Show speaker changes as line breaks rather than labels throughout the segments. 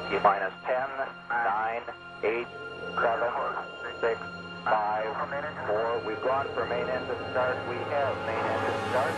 T-minus 10, 9, 8, 7, 6, 5, 4. We've gone for main engine start. We have main engine start.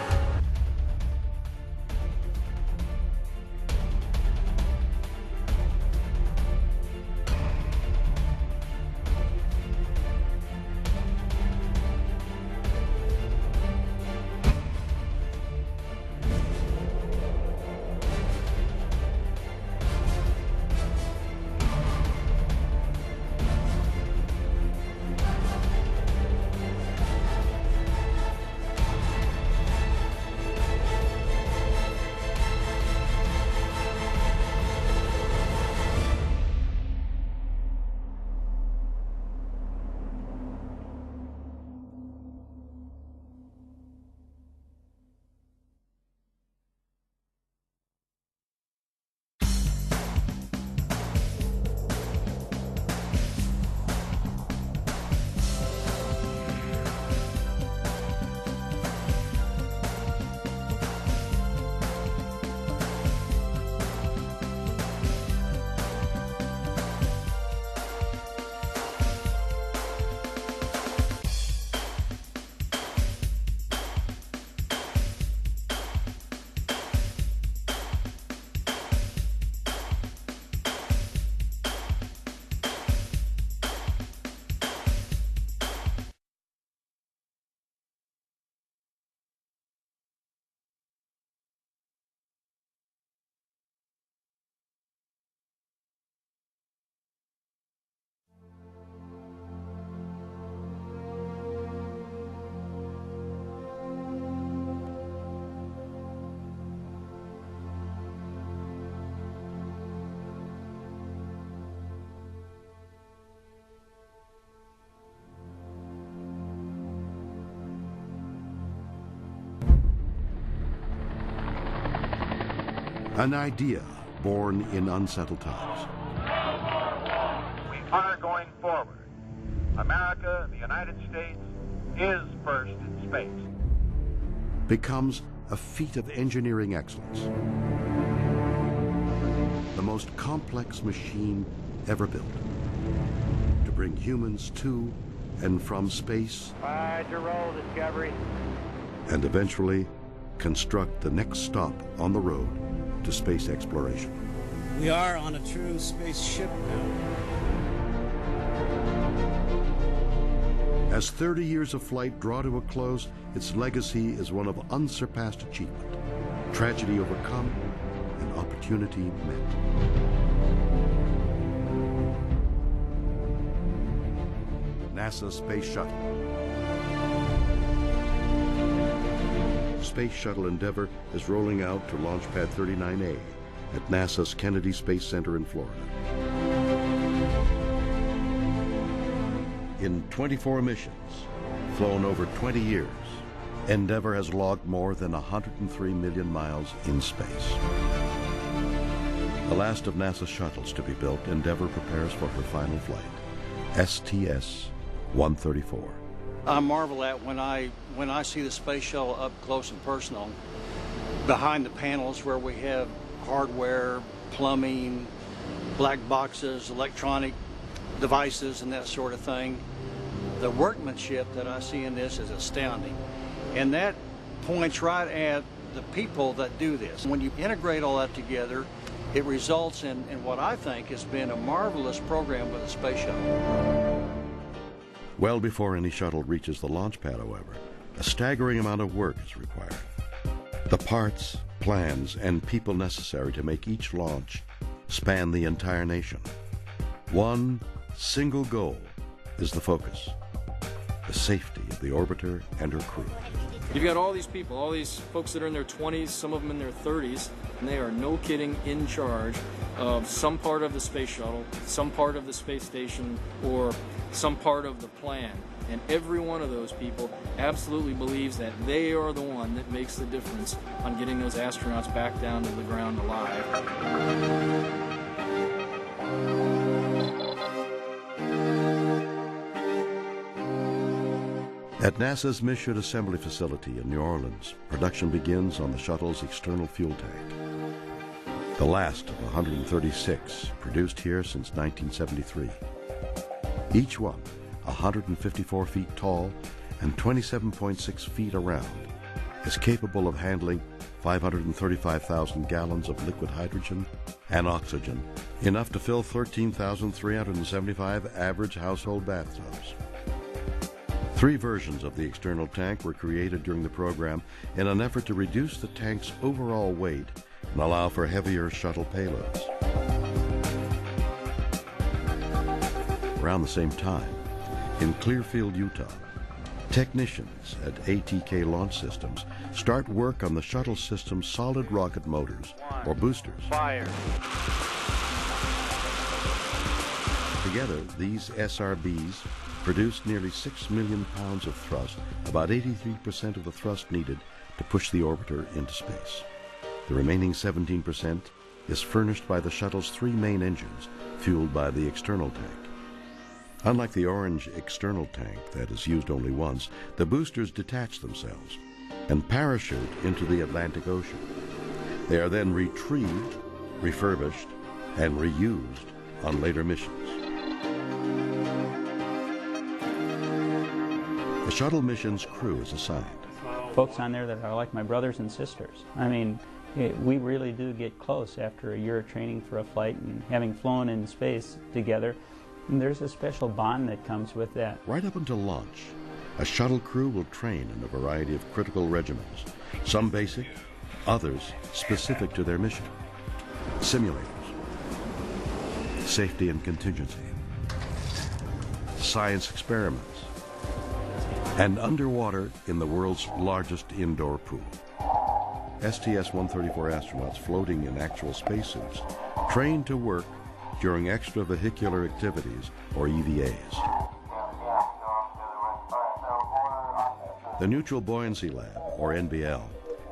An idea born in unsettled times.
We are going forward. America, the United States, is first in space.
Becomes a feat of engineering excellence. The most complex machine ever built to bring humans to and from space.
Ride your roll, Discovery.
And eventually construct the next stop on the road to space exploration.
We are on a true spaceship now.
As 30 years of flight draw to a close, its legacy is one of unsurpassed achievement, tragedy overcome, and opportunity met. NASA Space Shuttle. Space Shuttle Endeavour is rolling out to Launch Pad 39A at NASA's Kennedy Space Center in Florida. In 24 missions, flown over 20 years, Endeavour has logged more than 103 million miles in space. The last of NASA's shuttles to be built, Endeavour prepares for her final flight, STS-134.
I marvel at when I see the space shuttle up close and personal, behind the panels where we have hardware, plumbing, black boxes, electronic devices, and that sort of thing. The workmanship that I see in this is astounding. And that points right at the people that do this. When you integrate all that together, it results in what I think has been a marvelous program with the space shuttle.
Well before any shuttle reaches the launch pad, however, a staggering amount of work is required. The parts, plans, and people necessary to make each launch span the entire nation. One single goal is the focus: the safety of the orbiter and her crew.
You've got all these people, all these folks that are in their 20s, some of them in their 30s, and they are, no kidding, in charge of some part of the space shuttle, some part of the space station, or some part of the plan. And every one of those people absolutely believes that they are the one that makes the difference on getting those astronauts back down to the ground alive.
At NASA's Mission Assembly Facility in New Orleans, production begins on the shuttle's external fuel tank. the last of 136 produced here since 1973. Each one 154 feet tall and 27.6 feet around, is capable of handling 535,000 gallons of liquid hydrogen and oxygen, enough to fill 13,375 average household bathtubs. 3 versions of the external tank were created during the program in an effort to reduce the tank's overall weight and allow for heavier shuttle payloads. Around the same time, in Clearfield, Utah, technicians at ATK Launch Systems start work on the shuttle system's solid rocket motors, or boosters.
Fire.
Together, these SRBs produced nearly 6 million pounds of thrust, about 83% of the thrust needed to push the orbiter into space. The remaining 17% is furnished by the shuttle's 3 main engines, fueled by the external tank. Unlike the orange external tank that is used only once, the boosters detach themselves and parachute into the Atlantic Ocean. They are then retrieved, refurbished, and reused on later missions. The shuttle mission's crew is assigned.
Folks on there that are like my brothers and sisters. I mean, we really do get close after a year of training for a flight and having flown in space together. And there's a special bond that comes with that.
Right up until launch, a shuttle crew will train in a variety of critical regimens, some basic, others specific to their mission. Simulators, safety and contingency, science experiments, and underwater in the world's largest indoor pool. STS-134 astronauts floating in actual spacesuits, trained to work during extravehicular activities, or EVAs. The Neutral Buoyancy Lab, or NBL,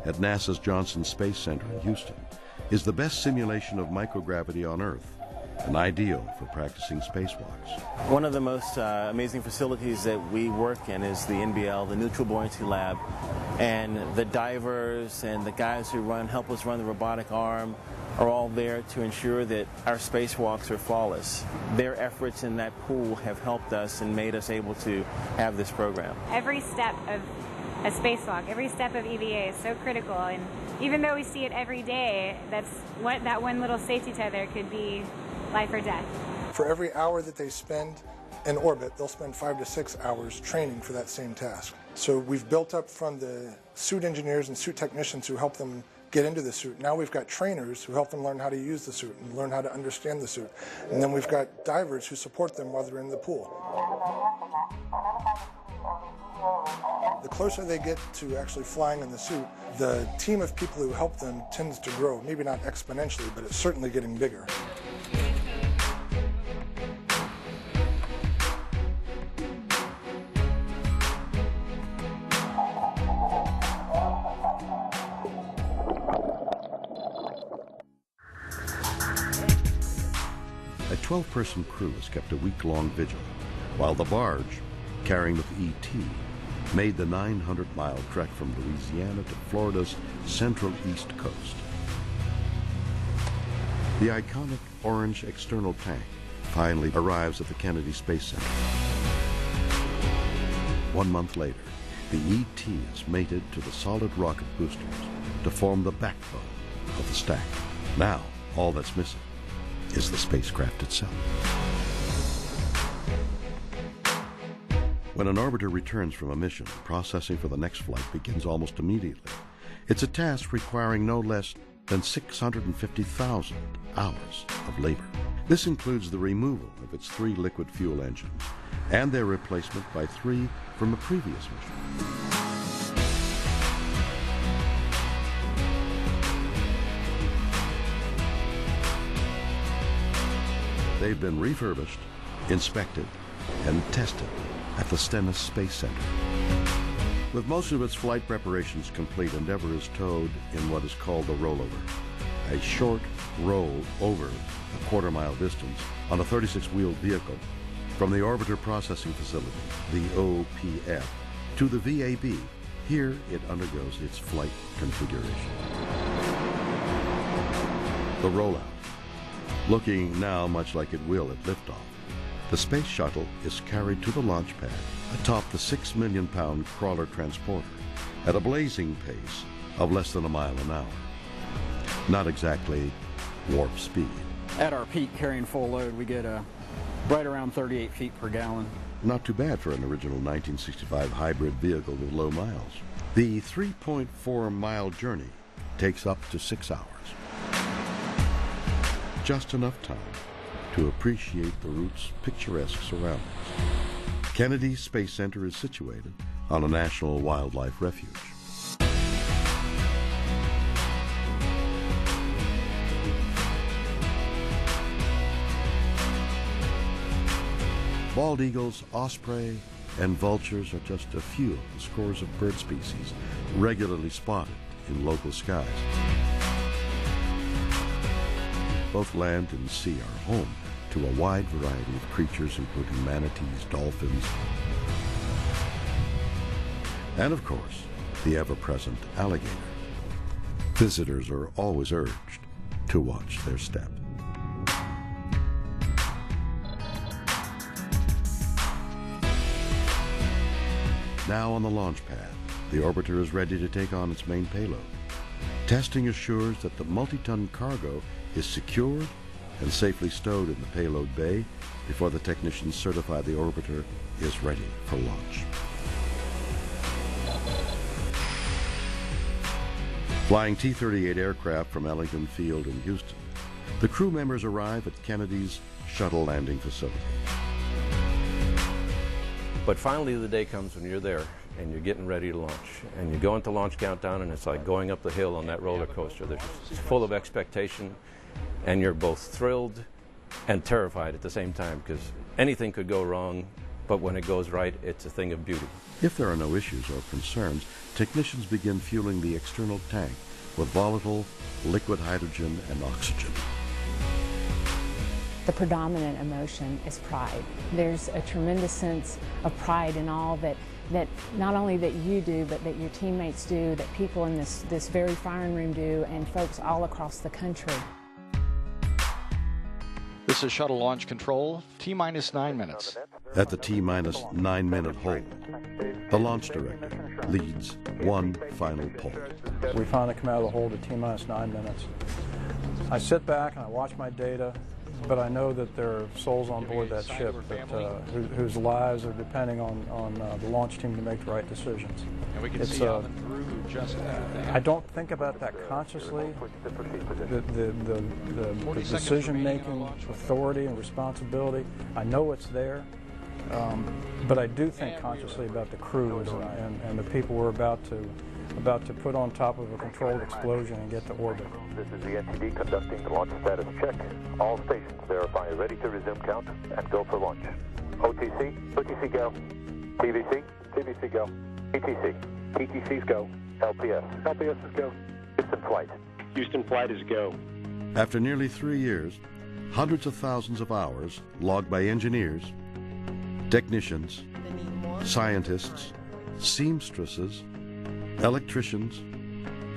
at NASA's Johnson Space Center in Houston, is the best simulation of microgravity on Earth, and ideal for practicing spacewalks.
One of the most amazing facilities that we work in is the NBL, the Neutral Buoyancy Lab, and the divers and the guys who help us run the robotic arm are all there to ensure that our spacewalks are flawless. Their efforts in that pool have helped us and made us able to have this program.
Every step of a spacewalk, every step of EVA is so critical, and even though we see it every day, that's what that one little safety tether could be life or death.
For every hour that they spend in orbit, they'll spend 5 to 6 hours training for that same task. So we've built up from the suit engineers and suit technicians who help them get into the suit. Now we've got trainers who help them learn how to use the suit and learn how to understand the suit. And then we've got divers who support them while they're in the pool. The closer they get to actually flying in the suit, the team of people who help them tends to grow. Maybe not exponentially, but it's certainly getting bigger.
A 12-person crew has kept a week-long vigil, while the barge, carrying with ET, made the 900-mile trek from Louisiana to Florida's central east coast. The iconic orange external tank finally arrives at the Kennedy Space Center. 1 month later, the ET is mated to the solid rocket boosters to form the backbone of the stack. Now, all that's missing is the spacecraft itself. When an orbiter returns from a mission, processing for the next flight begins almost immediately. It's a task requiring no less than 650,000 hours of labor. This includes the removal of its 3 liquid fuel engines and their replacement by 3 from a previous mission. They've been refurbished, inspected, and tested at the Stennis Space Center. With most of its flight preparations complete, Endeavour is towed in what is called the rollover, a short roll over a quarter-mile distance on a 36-wheeled vehicle from the Orbiter Processing Facility, the OPF, to the VAB. Here it undergoes its flight configuration. the rollout. Looking now much like it will at liftoff, the space shuttle is carried to the launch pad atop the 6 million pound crawler transporter at a blazing pace of less than a mile an hour. Not exactly warp speed.
At our peak carrying full load, we get right around 38 feet per gallon.
Not too bad for an original 1965 hybrid vehicle with low miles. The 3.4 mile journey takes up to 6 hours. Just enough time to appreciate the route's picturesque surroundings. Kennedy Space Center is situated on a national wildlife refuge. Bald eagles, osprey, and vultures are just a few of the scores of bird species regularly spotted in local skies. Both land and sea are home to a wide variety of creatures, including manatees, dolphins, and of course, the ever-present alligator. Visitors are always urged to watch their step. Now on the launch pad, the orbiter is ready to take on its main payload. Testing assures that the multi-ton cargo is secured and safely stowed in the payload bay before the technicians certify the orbiter is ready for launch. Flying T-38 aircraft from Ellington Field in Houston, the crew members arrive at Kennedy's shuttle landing facility.
But finally the day comes when you're there and you're getting ready to launch. And you go into launch countdown and it's like going up the hill on that roller coaster. It's full of expectation and you're both thrilled and terrified at the same time because anything could go wrong, but when it goes right, it's a thing of beauty.
If there are no issues or concerns, technicians begin fueling the external tank with volatile liquid hydrogen and oxygen.
The predominant emotion is pride. There's a tremendous sense of pride in all that not only that you do, but that your teammates do, that people in this very firing room do, and folks all across the country.
This is Shuttle Launch Control, T-minus 9 minutes.
At the T-minus 9 minute hold, the launch director leads one final poll.
We finally come out of the hold at T-minus 9 minutes. I sit back and I watch my data, but I know that there are souls on board that ship whose lives are depending on the launch team to make the right decisions.
And we can see on the through just
I don't think about that consciously. The decision-making authority and responsibility, I know it's there, but I do think consciously about the crews and the people we're about to put on top of a controlled explosion and get to orbit.
This is the NTD conducting the launch status check. All stations verify ready to resume count and go for launch. OTC, OTC go. TVC, TVC go. ETC, ETC's go. LPS, LPS is go. Houston flight. Houston flight is go.
After nearly 3 years, hundreds of thousands of hours logged by engineers, technicians, scientists, seamstresses, electricians,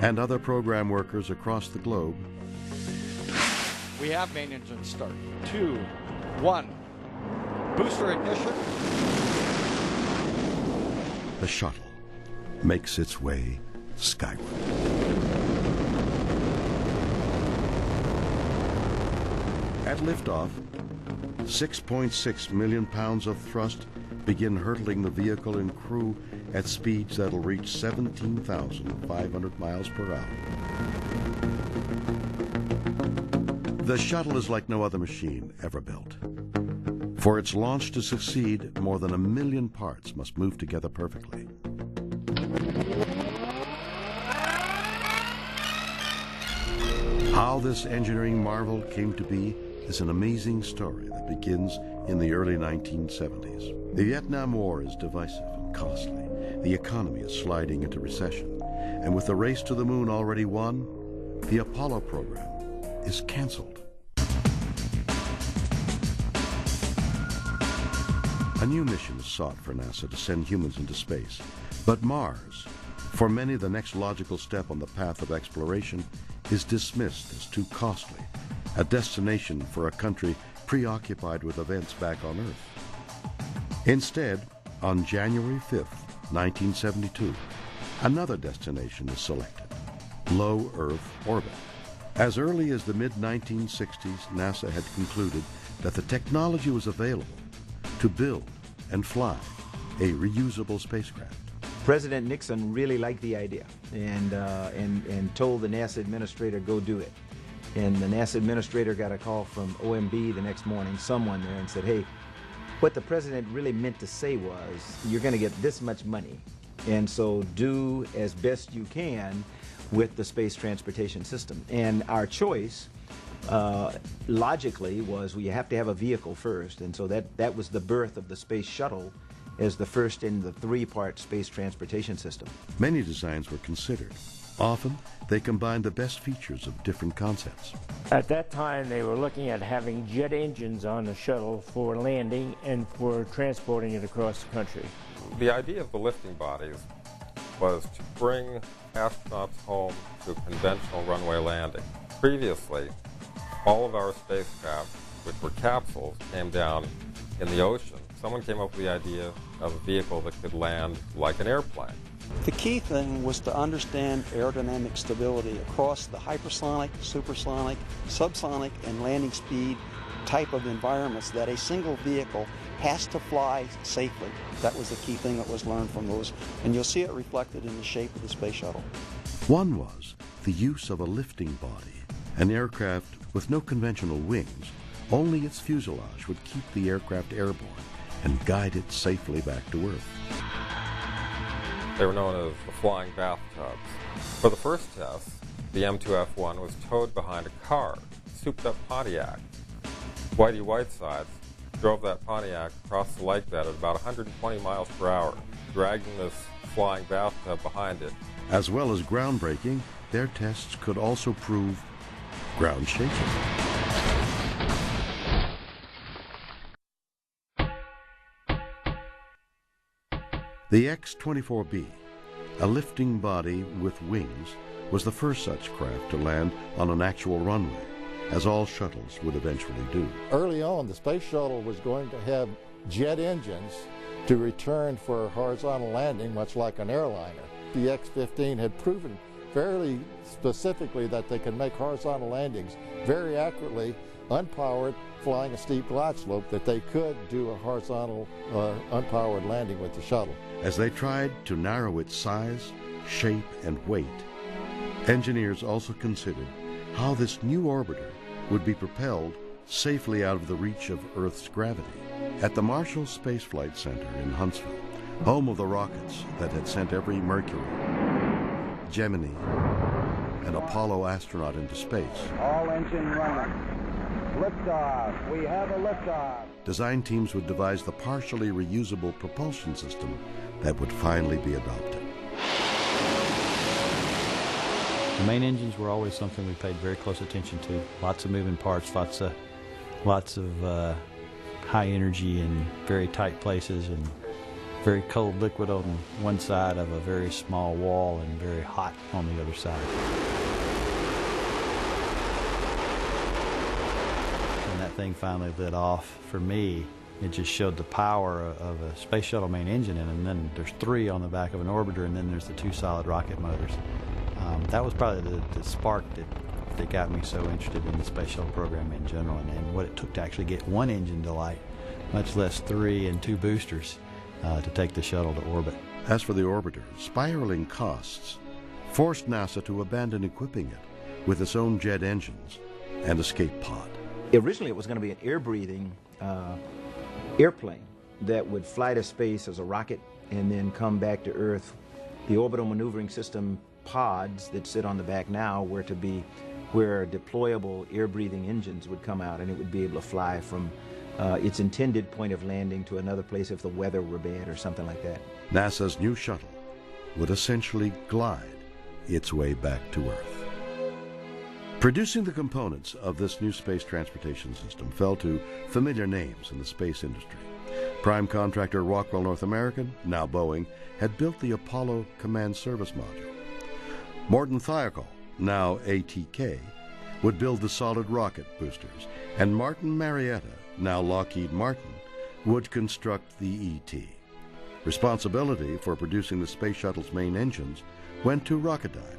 and other program workers across the globe.
We have main engine start. 2, 1. Booster ignition.
The shuttle makes its way skyward. At liftoff, 6.6 million pounds of thrust begin hurtling the vehicle and crew at speeds that'll reach 17,500 miles per hour. The shuttle is like no other machine ever built. For its launch to succeed, more than 1 million parts must move together perfectly. How this engineering marvel came to be is an amazing story that begins in the early 1970s. The Vietnam War is divisive and costly. The economy is sliding into recession. And with the race to the moon already won, the Apollo program is canceled. A new mission is sought for NASA to send humans into space. But Mars, for many the next logical step on the path of exploration, is dismissed as too costly, a destination for a country preoccupied with events back on Earth. Instead, on January 5th, 1972, another destination is selected, low Earth orbit. As early as the mid-1960s, NASA had concluded that the technology was available to build and fly a reusable spacecraft.
President Nixon really liked the idea and told the NASA administrator, go do it. And the NASA administrator got a call from OMB the next morning, someone there, and said, hey, what the president really meant to say was, you're going to get this much money, and so do as best you can with the space transportation system. And our choice, logically, was you have to have a vehicle first, and so that was the birth of the Space Shuttle as the first in the three-part space transportation system.
Many designs were considered. Often, they combined the best features of different concepts.
At that time, they were looking at having jet engines on the shuttle for landing and for transporting it across the country.
The idea of the lifting bodies was to bring astronauts home to a conventional runway landing. Previously, all of our spacecraft, which were capsules, came down in the ocean. Someone came up with the idea of a vehicle that could land like an airplane.
The key thing was to understand aerodynamic stability across the hypersonic, supersonic, subsonic, and landing speed type of environments that a single vehicle has to fly safely. That was the key thing that was learned from those, and you'll see it reflected in the shape of the space shuttle.
One was the use of a lifting body, an aircraft with no conventional wings. Only its fuselage would keep the aircraft airborne and guide it safely back to Earth.
They were known as the flying bathtubs. For the first test, the M2F1 was towed behind a car, souped-up Pontiac. Whitey Whitesides drove that Pontiac across the lake bed at about 120 miles per hour, dragging this flying bathtub behind it.
As well as groundbreaking, their tests could also prove ground-shaking. The X-24B, a lifting body with wings, was the first such craft to land on an actual runway, as all shuttles would eventually do.
Early on, the space shuttle was going to have jet engines to return for a horizontal landing, much like an airliner. The X-15 had proven fairly specifically that they could make horizontal landings very accurately, unpowered, flying a steep glide slope, that they could do a horizontal, unpowered landing with the shuttle.
As they tried to narrow its size, shape, and weight, engineers also considered how this new orbiter would be propelled safely out of the reach of Earth's gravity. At the Marshall Space Flight Center in Huntsville, home of the rockets that had sent every Mercury, Gemini, and Apollo astronaut into space.
All engine running. Liftoff. We have a liftoff.
Design teams would devise the partially reusable propulsion system that would finally be adopted.
The main engines were always something we paid very close attention to. Lots of moving parts, lots of high energy in very tight places, and very cold liquid on one side of a very small wall and very hot on the other side. When that thing finally lit off, for me, it just showed the power of a space shuttle main engine, and then there's 3 on the back of an orbiter, and then there's the 2 solid rocket motors. That was probably the spark that got me so interested in the space shuttle program in general, and what it took to actually get one engine to light, much less 3 and 2 boosters to take the shuttle to orbit.
As for the orbiter, spiraling costs forced NASA to abandon equipping it with its own jet engines and escape pod.
Originally, it was going to be an air-breathing airplane that would fly to space as a rocket and then come back to Earth. The orbital maneuvering system pods that sit on the back now were to be where deployable air-breathing engines would come out, and it would be able to fly from its intended point of landing to another place if the weather were bad or something like that.
NASA's new shuttle would essentially glide its way back to Earth. Producing the components of this new space transportation system fell to familiar names in the space industry. Prime contractor Rockwell North American, now Boeing, had built the Apollo Command Service Module. Morton Thiokol now ATK, would build the solid rocket boosters, and Martin Marietta, now Lockheed Martin, would construct the ET. Responsibility for producing the Space Shuttle's main engines went to Rocketdyne,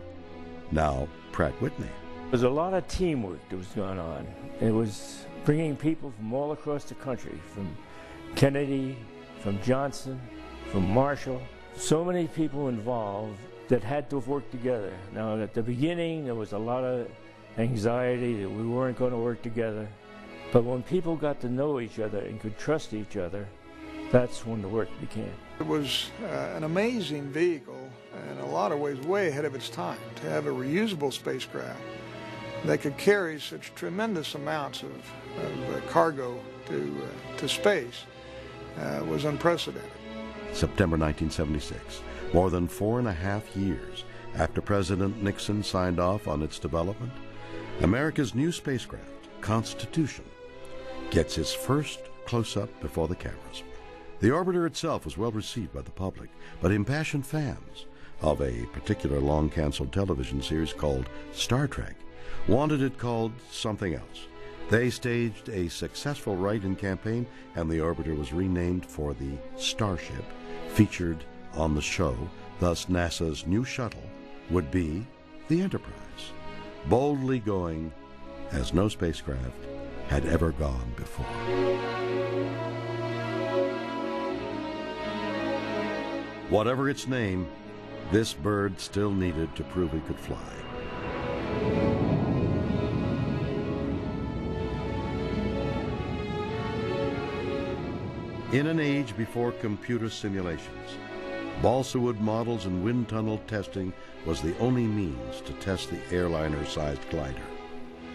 now Pratt Whitney.
There was a lot of teamwork that was going on. It was bringing people from all across the country, from Kennedy, from Johnson, from Marshall. So many people involved that had to have worked together. Now, at the beginning, there was a lot of anxiety that we weren't going to work together. But when people got to know each other and could trust each other, that's when the work began.
It was an amazing vehicle, in a lot of ways way ahead of its time. To have a reusable spacecraft that could carry such tremendous amounts of cargo to space was unprecedented.
September 1976, more than 4.5 years after President Nixon signed off on its development, America's new spacecraft, Constitution, gets its first close-up before the cameras. The orbiter itself was well received by the public, but impassioned fans of a particular long-canceled television series called Star Trek wanted it called something else. They staged a successful write-in campaign, and the orbiter was renamed for the Starship featured on the show. Thus, NASA's new shuttle would be the Enterprise, boldly going as no spacecraft had ever gone before. Whatever its name, this bird still needed to prove it could fly. In an age before computer simulations, balsa wood models and wind tunnel testing was the only means to test the airliner-sized glider.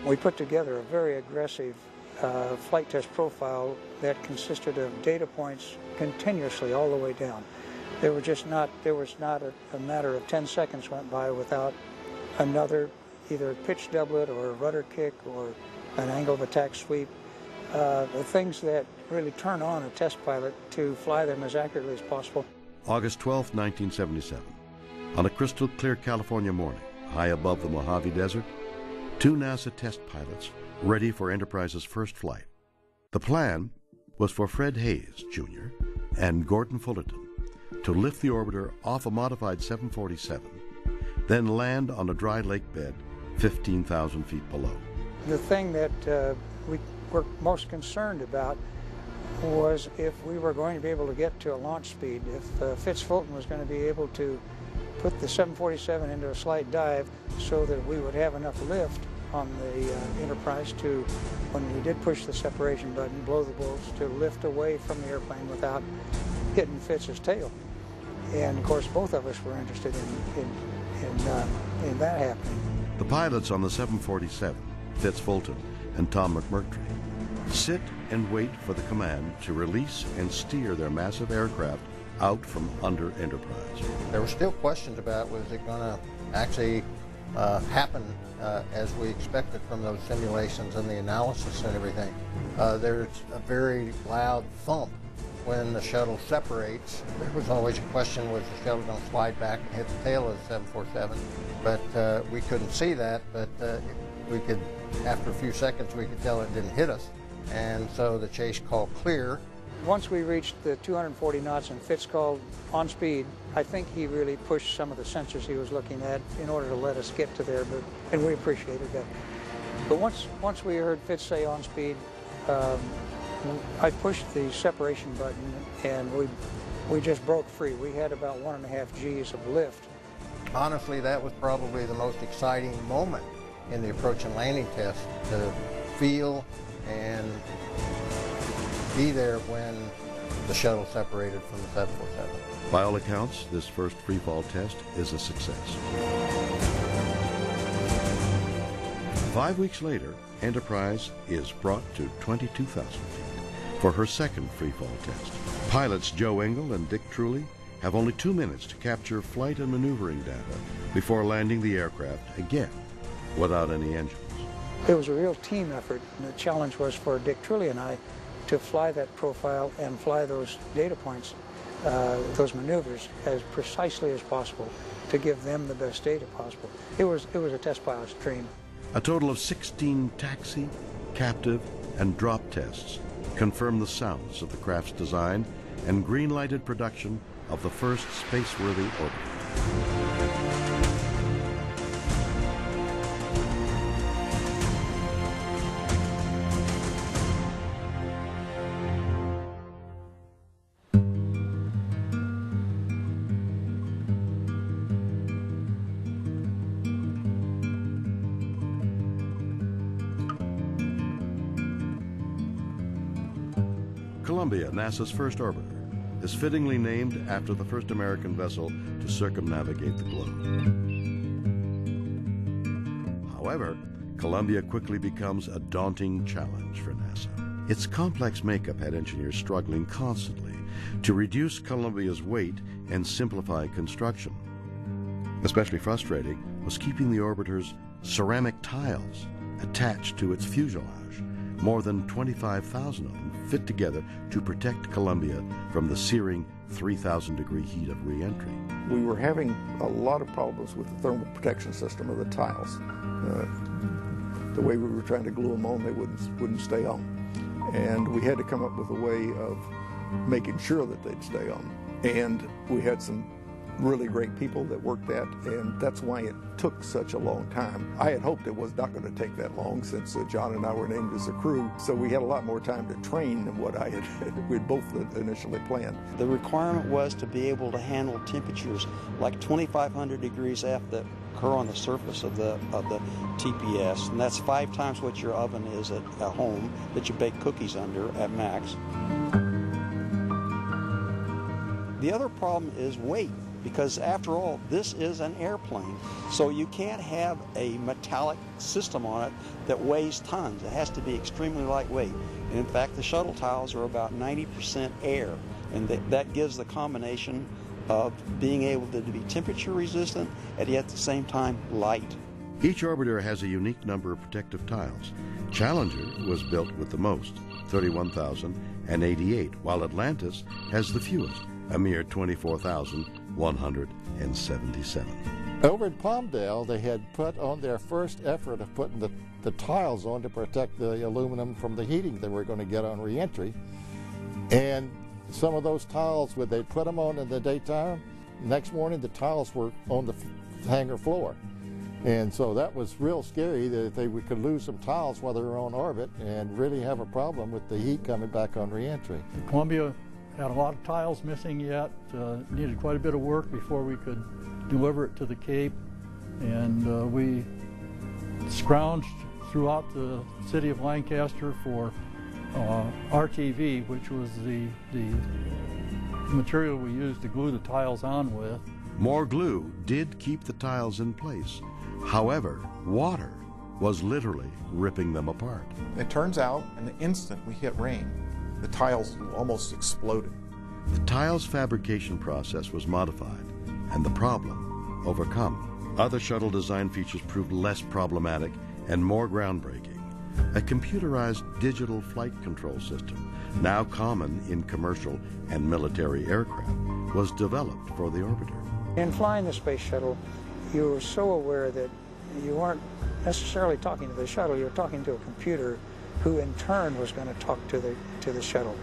We put together a very aggressive flight test profile that consisted of data points continuously all the way down. There was not a matter of 10 seconds went by without another either pitch doublet or a rudder kick or an angle of attack sweep. The things that really turn on a test pilot to fly them as accurately as possible.
August 12, 1977. On a crystal clear California morning, high above the Mojave Desert, 2 NASA test pilots ready for Enterprise's first flight. The plan was for Fred Hayes, Jr. and Gordon Fullerton to lift the orbiter off a modified 747, then land on a dry lake bed 15,000 feet below.
The thing that we were most concerned about was if we were going to be able to get to a launch speed, if Fitz Fulton was going to be able to put the 747 into a slight dive so that we would have enough lift on the Enterprise to, when we did push the separation button, blow the bolts, to lift away from the airplane without hitting Fitz's tail. And of course, both of us were interested in that happening.
The pilots on the 747, Fitz Fulton and Tom McMurtry, sit and wait for the command to release and steer their massive aircraft out from under Enterprise.
There were still questions about was it going to actually happen as we expected from those simulations and the analysis and everything. There's a very loud thump when the shuttle separates. There was always a question, was the shuttle going to slide back and hit the tail of the 747? But we couldn't see that, but we could, after a few seconds, we could tell it didn't hit us. And so the chase called clear.
Once we reached the 240 knots and Fitz called on speed, I think he really pushed some of the sensors he was looking at in order to let us get to there, and we appreciated that. But once we heard Fitz say on speed, I pushed the separation button and we just broke free. We had about 1.5 G's of lift.
Honestly, that was probably the most exciting moment in the approach and landing test, to feel and be there when the shuttle separated from the 747.
By all accounts, this first freefall test is a success. 5 weeks later, Enterprise is brought to 22,000 feet for her second freefall test. Pilots Joe Engel and Dick Truly have only 2 minutes to capture flight and maneuvering data before landing the aircraft again without any engines.
It was a real team effort, and the challenge was for Dick Truly and I to fly that profile and fly those data points those maneuvers as precisely as possible to give them the best data possible. It was a test pilot's dream.
A total of 16 taxi, captive, and drop tests confirmed the soundness of the craft's design and green-lighted production of the first space-worthy orbiter. Columbia, NASA's first orbiter, is fittingly named after the first American vessel to circumnavigate the globe. However, Columbia quickly becomes a daunting challenge for NASA. Its complex makeup had engineers struggling constantly to reduce Columbia's weight and simplify construction. Especially frustrating was keeping the orbiter's ceramic tiles attached to its fuselage. More than 25,000 of them fit together to protect Columbia from the searing 3,000-degree heat of re-entry.
We were having a lot of problems with the thermal protection system of the tiles. The way we were trying to glue them on, they wouldn't stay on. And we had to come up with a way of making sure that they'd stay on. And we had some really great people that worked that, and that's why it took such a long time. I had hoped it was not going to take that long, since John and I were named as a crew, so we had a lot more time to train than what we'd both initially planned.
The requirement was to be able to handle temperatures like 2,500 degrees F that occur on the surface of the TPS, and that's 5 times what your oven is at home that you bake cookies under at max. The other problem is weight, because after all, this is an airplane, so you can't have a metallic system on it that weighs tons. It has to be extremely lightweight. And in fact, the shuttle tiles are about 90% air, and that gives the combination of being able to be temperature resistant and yet at the same time light.
Each orbiter has a unique number of protective tiles. Challenger was built with the most, 31,088, while Atlantis has the fewest, a mere 24,177.
Over in Palmdale, they had put on their first effort of putting the tiles on to protect the aluminum from the heating they were going to get on re-entry. And some of those tiles, when they put them on in the daytime, next morning the tiles were on the hangar floor. And so that was real scary, that they could lose some tiles while they were on orbit and really have a problem with the heat coming back on re-entry.
Columbia had a lot of tiles missing yet, needed quite a bit of work before we could deliver it to the Cape, and we scrounged throughout the city of Lancaster for RTV, which was the material we used to glue the tiles on with.
More glue did keep the tiles in place. However, water was literally ripping them apart.
It turns out, in the instant we hit rain, the tiles almost exploded.
The tiles fabrication process was modified and the problem overcome. Other shuttle design features proved less problematic and more groundbreaking. A computerized digital flight control system, now common in commercial and military aircraft, was developed for the orbiter.
In flying the space shuttle, you were so aware that you weren't necessarily talking to the shuttle, you were talking to a computer who in turn was going to talk to the shuttle.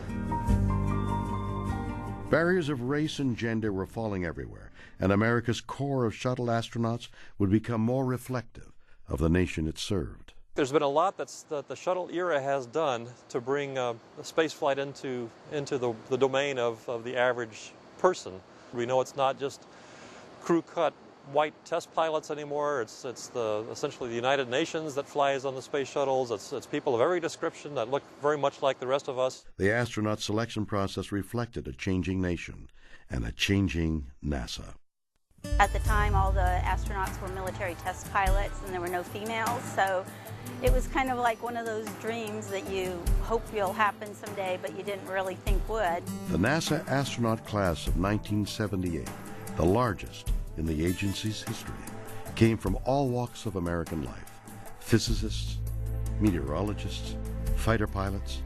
Barriers of race and gender were falling everywhere, and America's core of shuttle astronauts would become more reflective of the nation it served.
There's been a lot that the shuttle era has done to bring space flight into the domain of the average person. We know it's not just crew-cut white test pilots anymore. It's essentially the United Nations that flies on the space shuttles. It's people of every description that look very much like the rest of us.
The astronaut selection process reflected a changing nation and a changing NASA.
At the time, all the astronauts were military test pilots and there were no females, so it was kind of like one of those dreams that you hope will happen someday, but you didn't really think would.
The NASA astronaut class of 1978, the largest in the agency's history, came from all walks of American life: physicists, meteorologists, fighter pilots,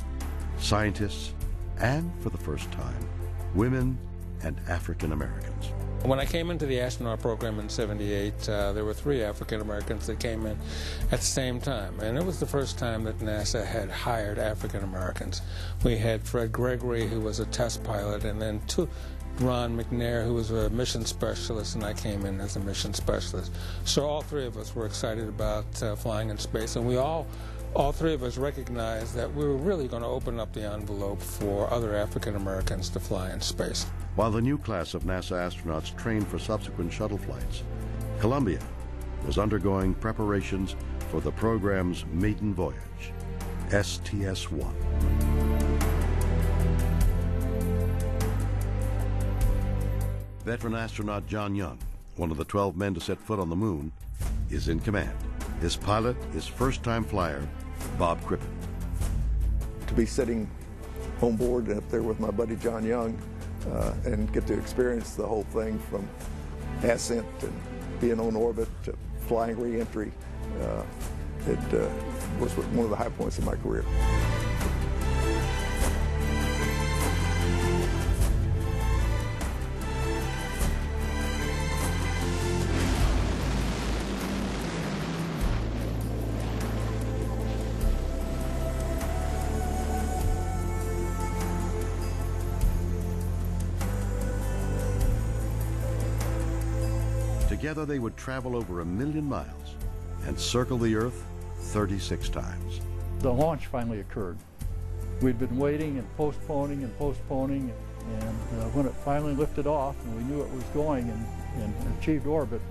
scientists, and for the first time, women and African Americans.
When I came into the astronaut program in '78, there were 3 African Americans that came in at the same time, and it was the first time that NASA had hired African Americans. We had Fred Gregory, who was a test pilot, and then Ron McNair, who was a mission specialist, and I came in as a mission specialist. So all 3 of us were excited about flying in space, and all 3 of us recognized that we were really going to open up the envelope for other African Americans to fly in space.
While the new class of NASA astronauts trained for subsequent shuttle flights, Columbia was undergoing preparations for the program's maiden voyage, STS-1. Veteran astronaut John Young, one of the 12 men to set foot on the moon, is in command. His pilot is first-time flyer Bob Crippen.
To be sitting on board up there with my buddy John Young and get to experience the whole thing from ascent and being on orbit to flying re-entry, it was one of the high points of my career.
Together they would travel over 1 million miles and circle the Earth 36 times.
The launch finally occurred. We'd been waiting and postponing, and when it finally lifted off and we knew it was going and achieved orbit,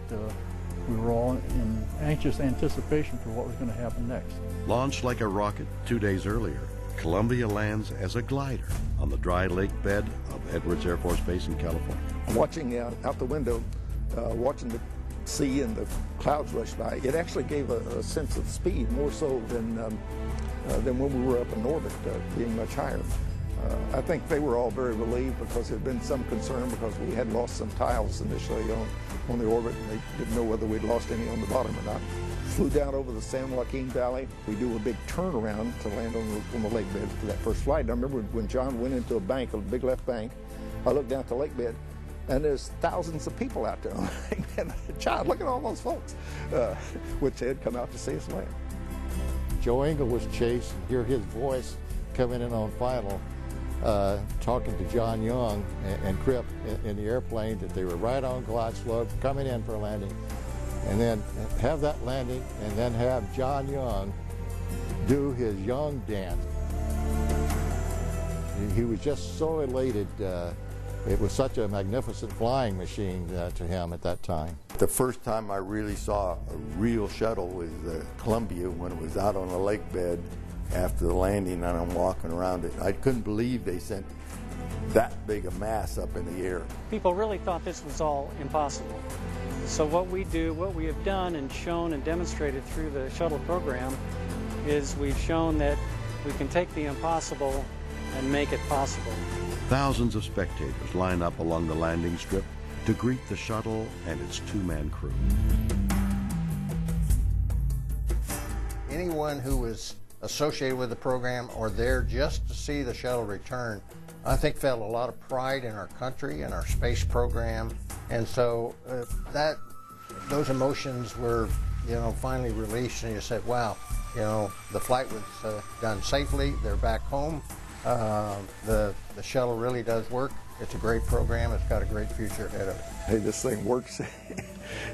we were all in anxious anticipation for what was going to happen next.
Launched like a rocket 2 days earlier, Columbia lands as a glider on the dry lake bed of Edwards Air Force Base in California.
Watching out the window, watching the sea and the clouds rush by, it actually gave a sense of speed, more so than when we were up in orbit, being much higher. I think they were all very relieved because there had been some concern because we had lost some tiles initially on the orbit, and they didn't know whether we'd lost any on the bottom or not. Flew down over the San Joaquin Valley. We do a big turnaround to land on the lake bed for that first flight. And I remember when John went into a bank, a big left bank, I looked down at the lake bed, and there's thousands of people out there. And John, look at all those folks, which had come out to see us land.
Joe Engle was chased, and hear his voice coming in on final, talking to John Young and Cripp in the airplane that they were right on glide slope, coming in for a landing, and then have that landing, and then have John Young do his Young dance. He was just so elated. It was such a magnificent flying machine to him at that time.
The first time I really saw a real shuttle was Columbia, when it was out on the lake bed after the landing, and I'm walking around it. I couldn't believe they sent that big a mass up in the air.
People really thought this was all impossible. So what we have done and shown and demonstrated through the shuttle program is we've shown that we can take the impossible and make it possible.
Thousands of spectators line up along the landing strip to greet the shuttle and its 2-man crew.
Anyone who was associated with the program or there just to see the shuttle return, I think felt a lot of pride in our country and our space program. And so those emotions were, finally released, and you said, wow, the flight was done safely. They're back home. The shuttle really does work. It's a great program. It's got a great future ahead of it.
Hey, this thing works,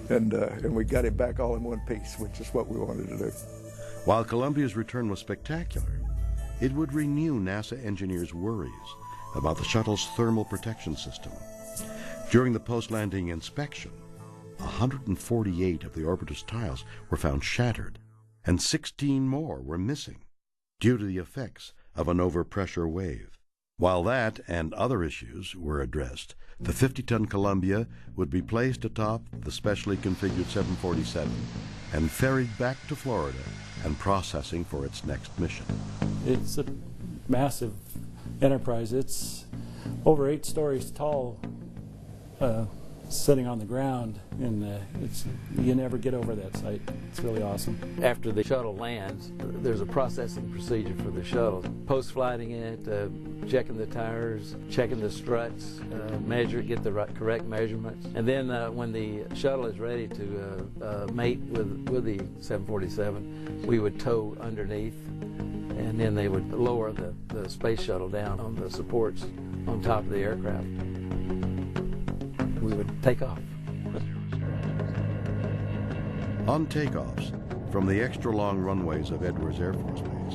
and we got it back all in one piece, which is what we wanted to do.
While Columbia's return was spectacular, it would renew NASA engineers' worries about the shuttle's thermal protection system. During the post-landing inspection, 148 of the orbiter's tiles were found shattered, and 16 more were missing due to the effects of an overpressure wave. While that and other issues were addressed, the 50-ton Columbia would be placed atop the specially configured 747 and ferried back to Florida and processing for its next mission.
It's a massive enterprise. It's over 8 stories tall,
sitting on the ground, and you never get over that sight. It's really awesome.
After the shuttle lands, there's a processing procedure for the shuttle. Post-flighting it, checking the tires, checking the struts, measure it, get the correct measurements. And then when the shuttle is ready to mate with the 747, we would tow underneath, and then they would lower the space shuttle down on the supports on top of the aircraft. We would take off.
On takeoffs from the extra long runways of Edwards Air Force Base,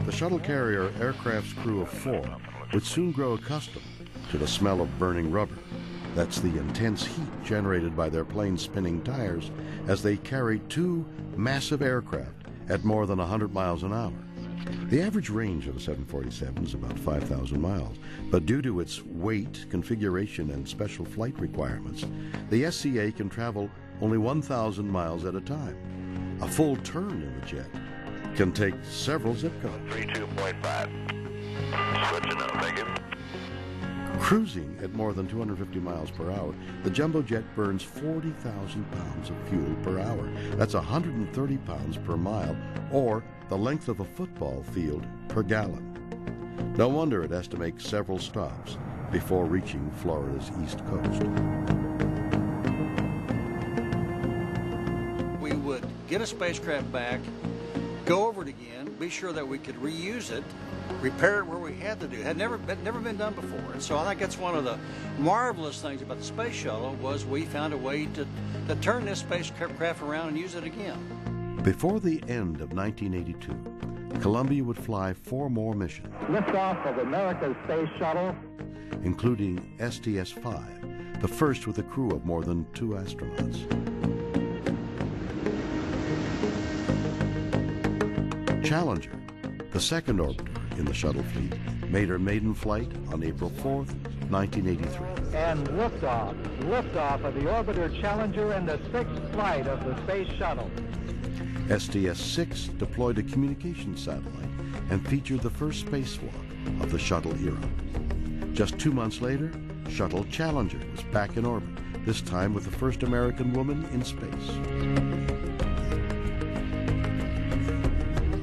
the shuttle carrier aircraft's crew of 4 would soon grow accustomed to the smell of burning rubber. That's the intense heat generated by their plane's spinning tires as they carried 2 massive aircraft at more than 100 miles an hour. The average range of a 747 is about 5,000 miles, but due to its weight, configuration, and special flight requirements, the SCA can travel only 1,000 miles at a time. A full turn in the jet can take several zip codes.
32.5. Switching up, thank you.
Cruising at more than 250 miles per hour, the jumbo jet burns 40,000 pounds of fuel per hour. That's 130 pounds per mile, or the length of a football field per gallon. No wonder it has to make several stops before reaching Florida's east coast.
We would get a spacecraft back, go over it again, be sure that we could reuse it, repair it where we had to do. It had never been done before. And so I think that's one of the marvelous things about the space shuttle was we found a way to turn this spacecraft around and use it again.
Before the end of 1982, Columbia would fly 4 more missions.
Liftoff of America's space shuttle,
including STS-5, the first with a crew of more than 2 astronauts. Challenger, the second orbiter in the shuttle fleet, made her maiden flight on April 4th, 1983.
And liftoff of the orbiter Challenger and the 6th flight of the space shuttle.
STS-6 deployed a communication satellite and featured the first spacewalk of the shuttle era. Just 2 months later, Shuttle Challenger was back in orbit, this time with the first American woman in space.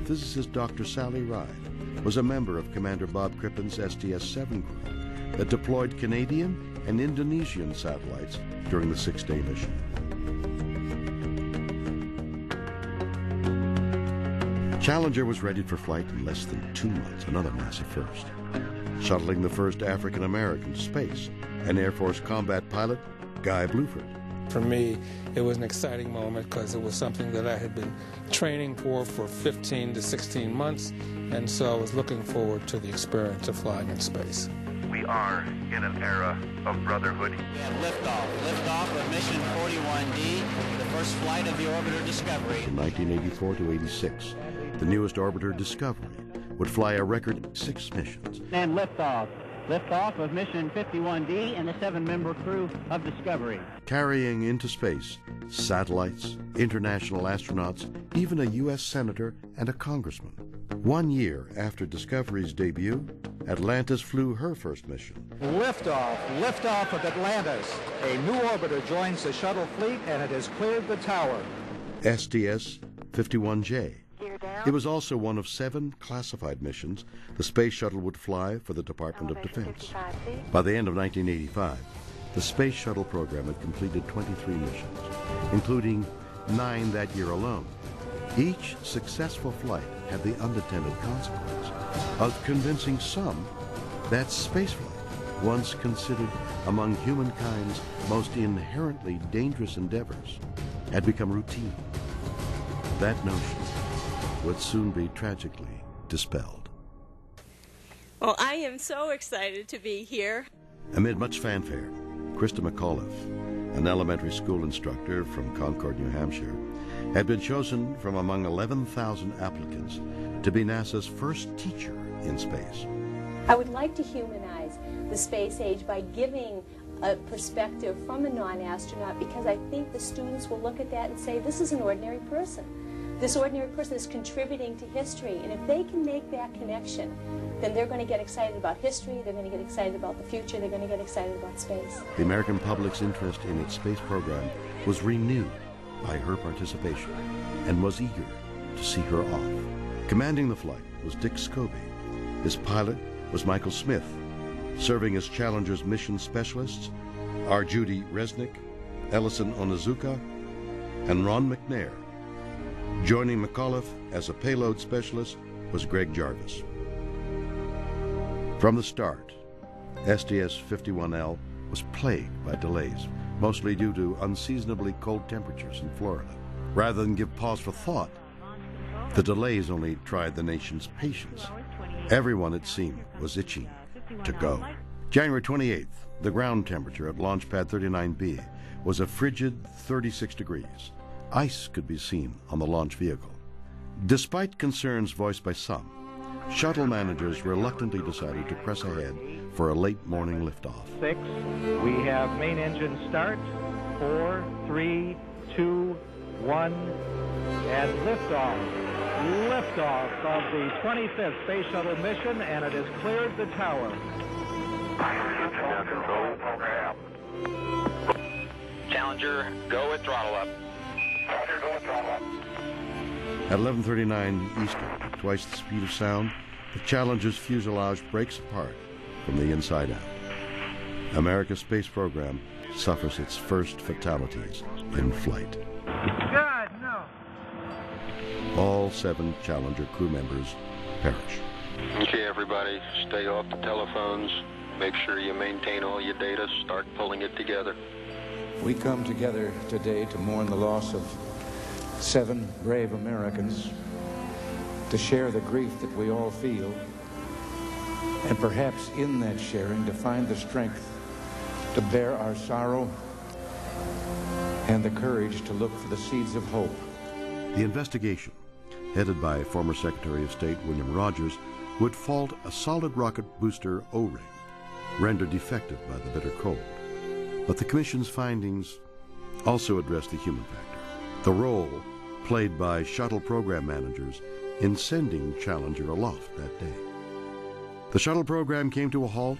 Physicist Dr. Sally Ride was a member of Commander Bob Crippen's STS-7 group that deployed Canadian and Indonesian satellites during the 6-day mission. Challenger was ready for flight in less than 2 months, another massive first. Shuttling the first African-American to space, and Air Force combat pilot Guy Bluford.
For me, it was an exciting moment because it was something that I had been training for 15 to 16 months, and so I was looking forward to the experience of flying in space.
We are in an era of brotherhood.
We have liftoff of mission 41D, the first flight of the orbiter Discovery.
From 1984 to 86, the newest orbiter Discovery would fly a record 6 missions.
And liftoff of mission 51D and the 7-member crew of Discovery.
Carrying into space satellites, international astronauts, even a U.S. senator and a congressman. 1 year after Discovery's debut, Atlantis flew her first mission.
Liftoff of Atlantis. A new orbiter joins the shuttle fleet and it has cleared the tower.
STS-51J. It was also one of 7 classified missions the space shuttle would fly for the Department of Defense. By the end of 1985, the space shuttle program had completed 23 missions, including 9 that year alone. Each successful flight had the unintended consequence of convincing some that spaceflight, once considered among humankind's most inherently dangerous endeavors, had become routine. That notion would soon be tragically dispelled.
Well, I am so excited to be here.
Amid much fanfare, Krista McAuliffe, an elementary school instructor from Concord, New Hampshire, had been chosen from among 11,000 applicants to be NASA's first teacher in space.
I would like to humanize the space age by giving a perspective from a non-astronaut, because I think the students will look at that and say, this is an ordinary person. This ordinary person is contributing to history, and if they can make that connection, then they're going to get excited about history, they're going to get excited about the future, they're going to get excited about space.
The American public's interest in its space program was renewed by her participation and was eager to see her off. Commanding the flight was Dick Scobie. His pilot was Michael Smith. Serving as Challenger's mission specialists are Judy Resnick, Ellison Onizuka, and Ron McNair. Joining McAuliffe as a payload specialist was Greg Jarvis. From the start, STS-51L was plagued by delays, mostly due to unseasonably cold temperatures in Florida. Rather than give pause for thought, the delays only tried the nation's patience. Everyone, it seemed, was itching to go. January 28th, the ground temperature at Launch Pad 39B was a frigid 36 degrees. Ice could be seen on the launch vehicle. Despite concerns voiced by some, shuttle managers reluctantly decided to press ahead for a late morning liftoff.
6, we have main engine start, 4, 3, 2, 1, and liftoff. Liftoff of the 25th Space Shuttle mission, and it has cleared the tower.
Challenger, go at throttle up.
At 11:39 Eastern, twice the speed of sound, the Challenger's fuselage breaks apart from the inside out. America's space program suffers its first fatalities in flight.
God, no.
All 7 Challenger crew members perish.
Okay, everybody, stay off the telephones. Make sure you maintain all your data. Start pulling it together.
We come together today to mourn the loss of 7 brave Americans, to share the grief that we all feel, and perhaps in that sharing to find the strength to bear our sorrow and the courage to look for the seeds of hope.
The investigation, headed by former Secretary of State William Rogers, would fault a solid rocket booster O-ring, rendered defective by the bitter cold. But the Commission's findings also addressed the human factor, the role played by shuttle program managers in sending Challenger aloft that day. The shuttle program came to a halt.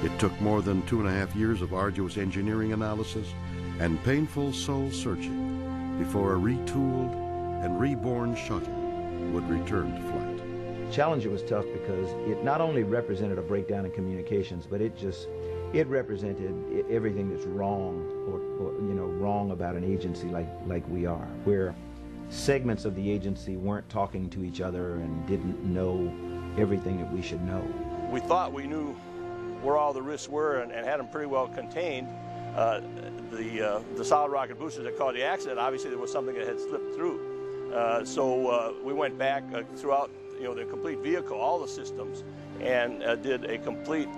It took more than 2.5 years of arduous engineering analysis and painful soul-searching before a retooled and reborn shuttle would return to flight.
Challenger was tough because it not only represented a breakdown in communications, but it represented everything that's wrong or wrong about an agency like we are, where segments of the agency weren't talking to each other and didn't know everything that we should know.
We thought we knew where all the risks were and had them pretty well contained. The solid rocket boosters that caused the accident, obviously there was something that had slipped through. So we went back throughout the complete vehicle, all the systems, and did a complete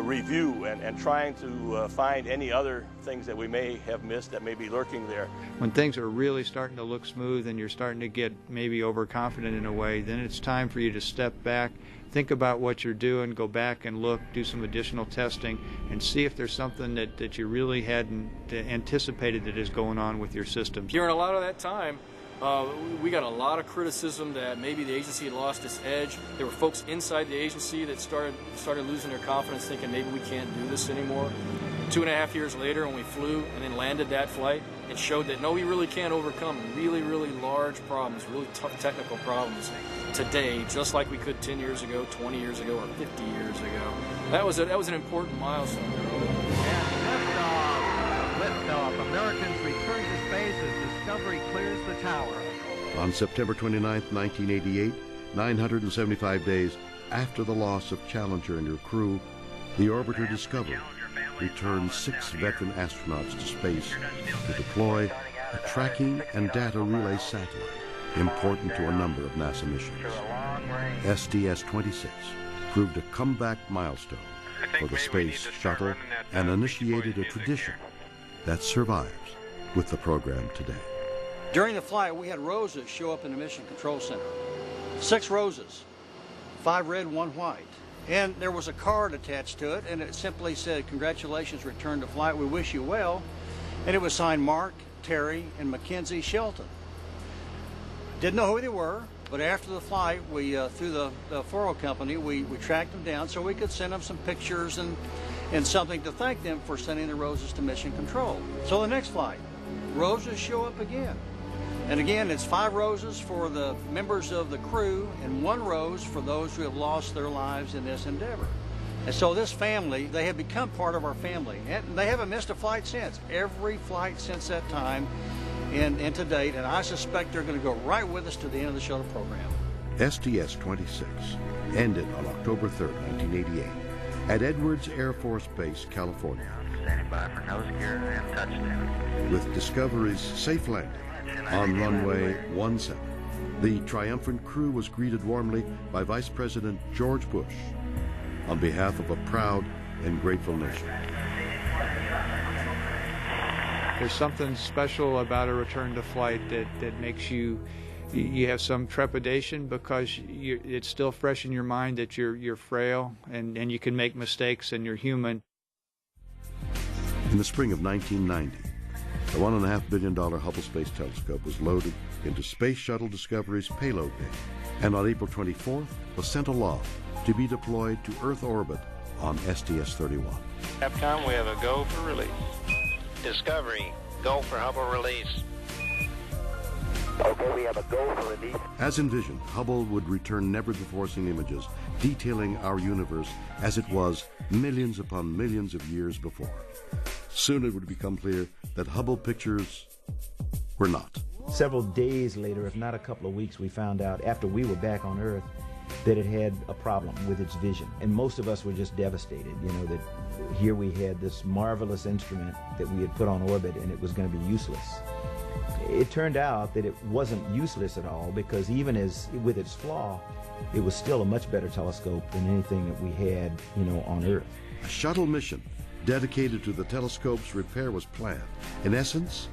review and trying to find any other things that we may have missed that may be lurking there.
When things are really starting to look smooth and you're starting to get maybe overconfident in a way, then it's time for you to step back, think about what you're doing, go back and look, do some additional testing, and see if there's something that you really hadn't anticipated that is going on with your system.
During a lot of that time, we got a lot of criticism that maybe the agency had lost its edge. There were folks inside the agency that started losing their confidence, thinking maybe we can't do this anymore. 2.5 years later, when we flew and then landed that flight, it showed that no, we really can overcome really, really large problems, really tough technical problems today, just like we could 10 years ago, 20 years ago, or 50 years ago. That was an important milestone.
Liftoff. Americans return to space as Discovery clears the tower.
On September 29, 1988, 975 days after the loss of Challenger and her crew, the orbiter Discovery returned 6 veteran astronauts to space to deploy a tracking and data relay satellite important to a number of NASA missions. STS-26 proved a comeback milestone for the space shuttle and initiated a tradition that survives with the program today.
During the flight, we had roses show up in the Mission Control Center. 6 roses, 5 red, 1 white. And there was a card attached to it, and it simply said, "Congratulations, return to flight. We wish you well." And it was signed Mark Terry, and Mackenzie Shelton. Didn't know who they were, but after the flight, we through the Foro company, we tracked them down so we could send them some pictures and something to thank them for sending the roses to Mission Control. So the next flight, roses show up again. And again, it's 5 roses for the members of the crew and 1 rose for those who have lost their lives in this endeavor. And so this family, they have become part of our family. And they haven't missed a flight since. Every flight since that time and to date. And I suspect they're going to go right with us to the end of the shuttle program.
STS-26 ended on October 3, 1988, at Edwards Air Force Base, California.
Standing by for nose gear and touchdown.
With Discovery's safe landing on runway 17, the triumphant crew was greeted warmly by Vice President George Bush on behalf of a proud and grateful nation.
There's something special about a return to flight that makes you have some trepidation because it's still fresh in your mind that you're frail and you can make mistakes and you're human.
In the spring of 1990, the $1.5 billion Hubble Space Telescope was loaded into Space Shuttle Discovery's payload bay, and on April 24th was sent aloft to be deployed to Earth orbit on STS-31.
Capcom, we have a go for release. Discovery, go for Hubble release.
Okay, we have a go for release.
As envisioned, Hubble would return never-before-seen images detailing our universe as it was millions upon millions of years before. Soon it would become clear that Hubble pictures were not.
Several days later, if not a couple of weeks, we found out, after we were back on Earth, that it had a problem with its vision. And most of us were just devastated, that here we had this marvelous instrument that we had put on orbit and it was going to be useless. It turned out that it wasn't useless at all, because even with its flaw, it was still a much better telescope than anything that we had, on Earth.
A shuttle mission dedicated to the telescope's repair was planned. In essence,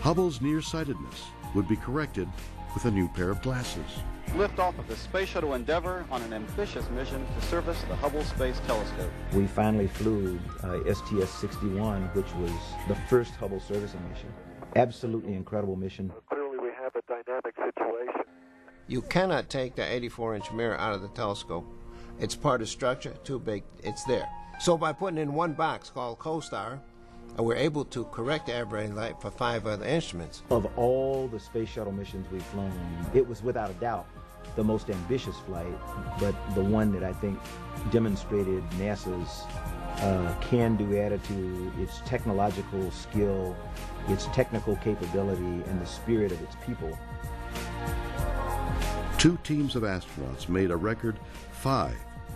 Hubble's nearsightedness would be corrected with a new pair of glasses.
Liftoff of the Space Shuttle Endeavour on an ambitious mission to service the Hubble Space Telescope.
We finally flew STS-61, which was the first Hubble servicing mission. Absolutely incredible mission.
Clearly we have a dynamic situation.
You cannot take the 84-inch mirror out of the telescope. It's part of structure, too big, it's there. So by putting in one box called CoStar, we're able to correct the aberrated light for 5 other instruments.
Of all the space shuttle missions we've flown, it was without a doubt the most ambitious flight, but the one that I think demonstrated NASA's can-do attitude, its technological skill, its technical capability, and the spirit of its people.
2 teams of astronauts made a record 5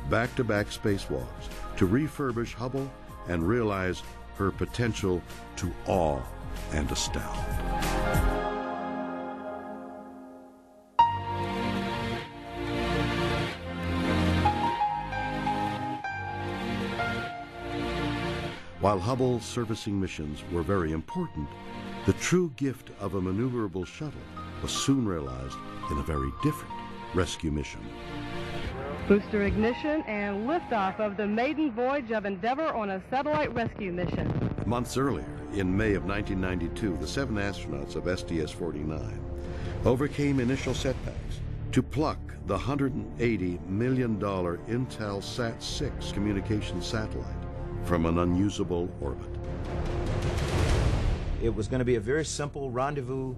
back-to-back spacewalks to refurbish Hubble and realize her potential to awe and astound. While Hubble servicing missions were very important, the true gift of a maneuverable shuttle was soon realized in a very different rescue mission.
Booster ignition and liftoff of the maiden voyage of Endeavour on a satellite rescue mission.
Months earlier, in May of 1992, the 7 astronauts of STS-49 overcame initial setbacks to pluck the $180 million Intel Sat-6 communications satellite from an unusable orbit.
It was going to be a very simple rendezvous,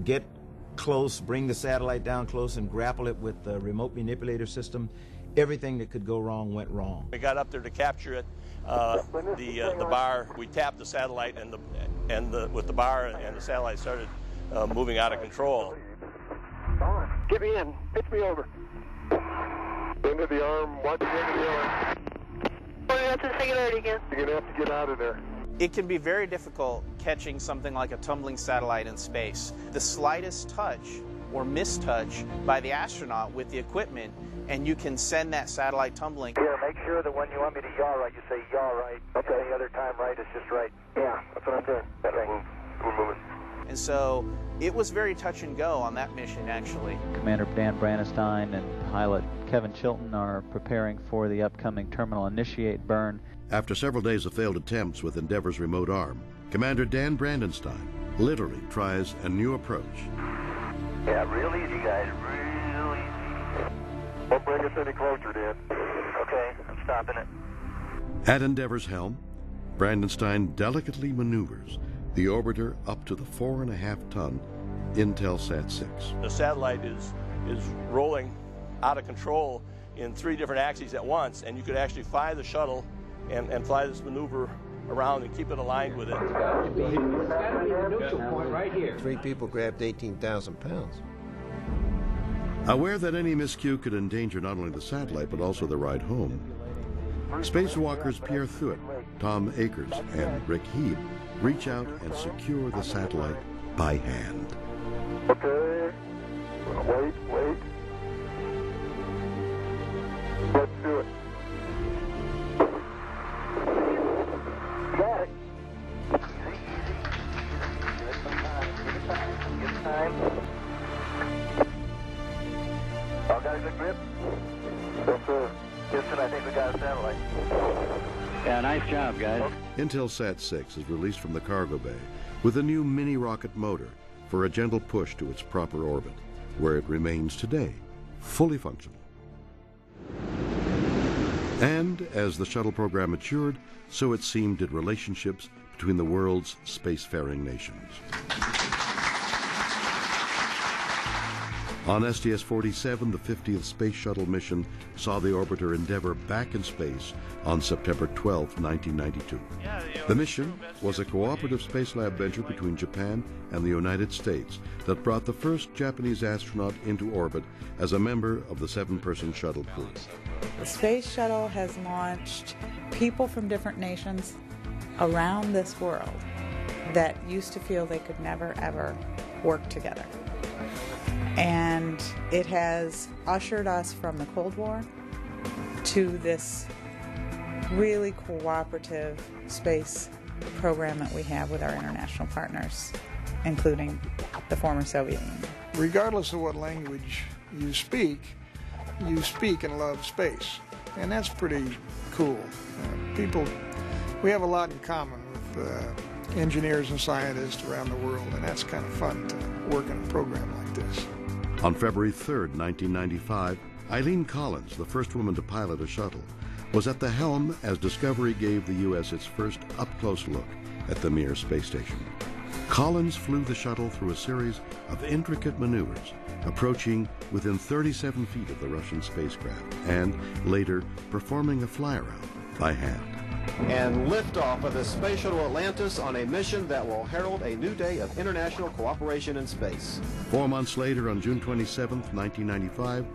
get close, bring the satellite down close and grapple it with the remote manipulator system. Everything that could go wrong went wrong.
We got up there to capture it. The bar, we tapped the satellite with the bar, and the satellite started moving out of control.
Get me in. Pitch me over. End of the arm. Watch the end of the arm.
That's the singularity again.
You're going to have to get out of there.
It can be very difficult catching something like a tumbling satellite in space. The slightest touch or mistouch by the astronaut with the equipment, and you can send that satellite tumbling.
Yeah, make sure that when you want me to yaw right, you say yaw right. Okay. Any other time right is just right. Yeah, that's what I'm doing. Okay.
We're moving.
And so it was very touch and go on that mission, actually.
Commander Dan Brandenstein and pilot Kevin Chilton are preparing for the upcoming terminal initiate burn.
After several days of failed attempts with Endeavour's remote arm, Commander Dan Brandenstein literally tries a new approach.
Yeah, real easy, guys, real easy. Don't bring us any closer, Dan. Okay, I'm stopping it.
At Endeavour's helm, Brandenstein delicately maneuvers the orbiter up to the 4.5-ton Intelsat 6.
The satellite is rolling out of control in 3 different axes at once, and you could actually fly the shuttle and fly this maneuver around and keep it aligned with it.
It's got to be the neutral point right here. 3 people grabbed 18,000 pounds.
Aware that any miscue could endanger not only the satellite but also the ride home, spacewalkers Pierre Thuot, Tom Akers, and Rick Heeb reach out and secure the satellite by hand.
Okay, wait. Let's do it. Got it. Easy. Give it some time. Give it time. All got a good grip? Yes, sir. Houston, I think we got a satellite.
Yeah, nice job, guys.
Intelsat 6 is released from the cargo bay with a new mini-rocket motor for a gentle push to its proper orbit, where it remains today, fully functional. And as the shuttle program matured, so it seemed did relationships between the world's spacefaring nations. On STS-47, the 50th Space Shuttle mission saw the orbiter Endeavour back in space on September 12, 1992. The mission was a cooperative space lab venture between Japan and the United States that brought the first Japanese astronaut into orbit as a member of the 7-person shuttle crew.
The Space Shuttle has launched people from different nations around this world that used to feel they could never, ever work together. And it has ushered us from the Cold War to this really cooperative space program that we have with our international partners, including the former Soviet Union.
Regardless of what language you speak and love space. And that's pretty cool. We have a lot in common with engineers and scientists around the world, and that's kind of fun to work in a program like this.
On February 3, 1995, Eileen Collins, the first woman to pilot a shuttle, was at the helm as Discovery gave the U.S. its first up-close look at the Mir space station. Collins flew the shuttle through a series of intricate maneuvers, approaching within 37 feet of the Russian spacecraft, and later performing a fly-around by hand.
And liftoff of the Space Shuttle Atlantis on a mission that will herald a new day of international cooperation in space.
4 months later, on June 27, 1995,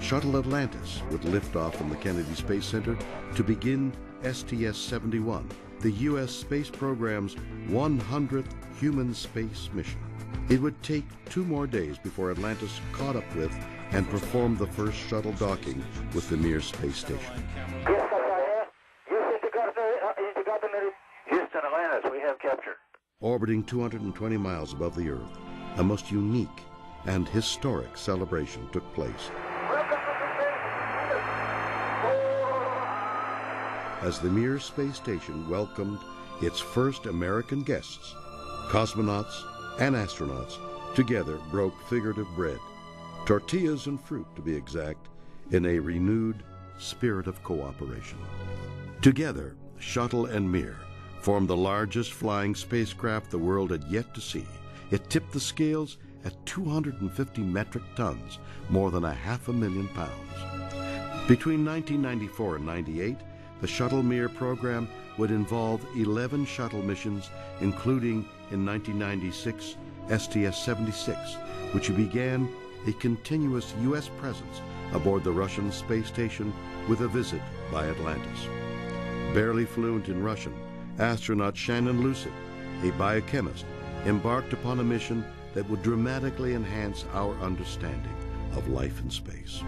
Shuttle Atlantis would lift off from the Kennedy Space Center to begin STS-71, the U.S. space program's 100th human space mission. It would take 2 more days before Atlantis caught up with and performed the first shuttle docking with the Mir space station.
Houston, Atlantis, we have captured.
Orbiting 220 miles above the Earth, a most unique and historic celebration took place. As the Mir space station welcomed its first American guests, cosmonauts and astronauts together broke figurative bread, tortillas and fruit to be exact, in a renewed spirit of cooperation. Together, Shuttle and Mir formed the largest flying spacecraft the world had yet to see. It tipped the scales at 250 metric tons, more than 500,000 pounds. Between 1994 and 98, the Shuttle Mir program would involve 11 shuttle missions, including in 1996 STS-76, which began a continuous U.S. presence aboard the Russian space station with a visit by Atlantis. Barely fluent in Russian, astronaut Shannon Lucid, a biochemist, embarked upon a mission that would dramatically enhance our understanding of life in space.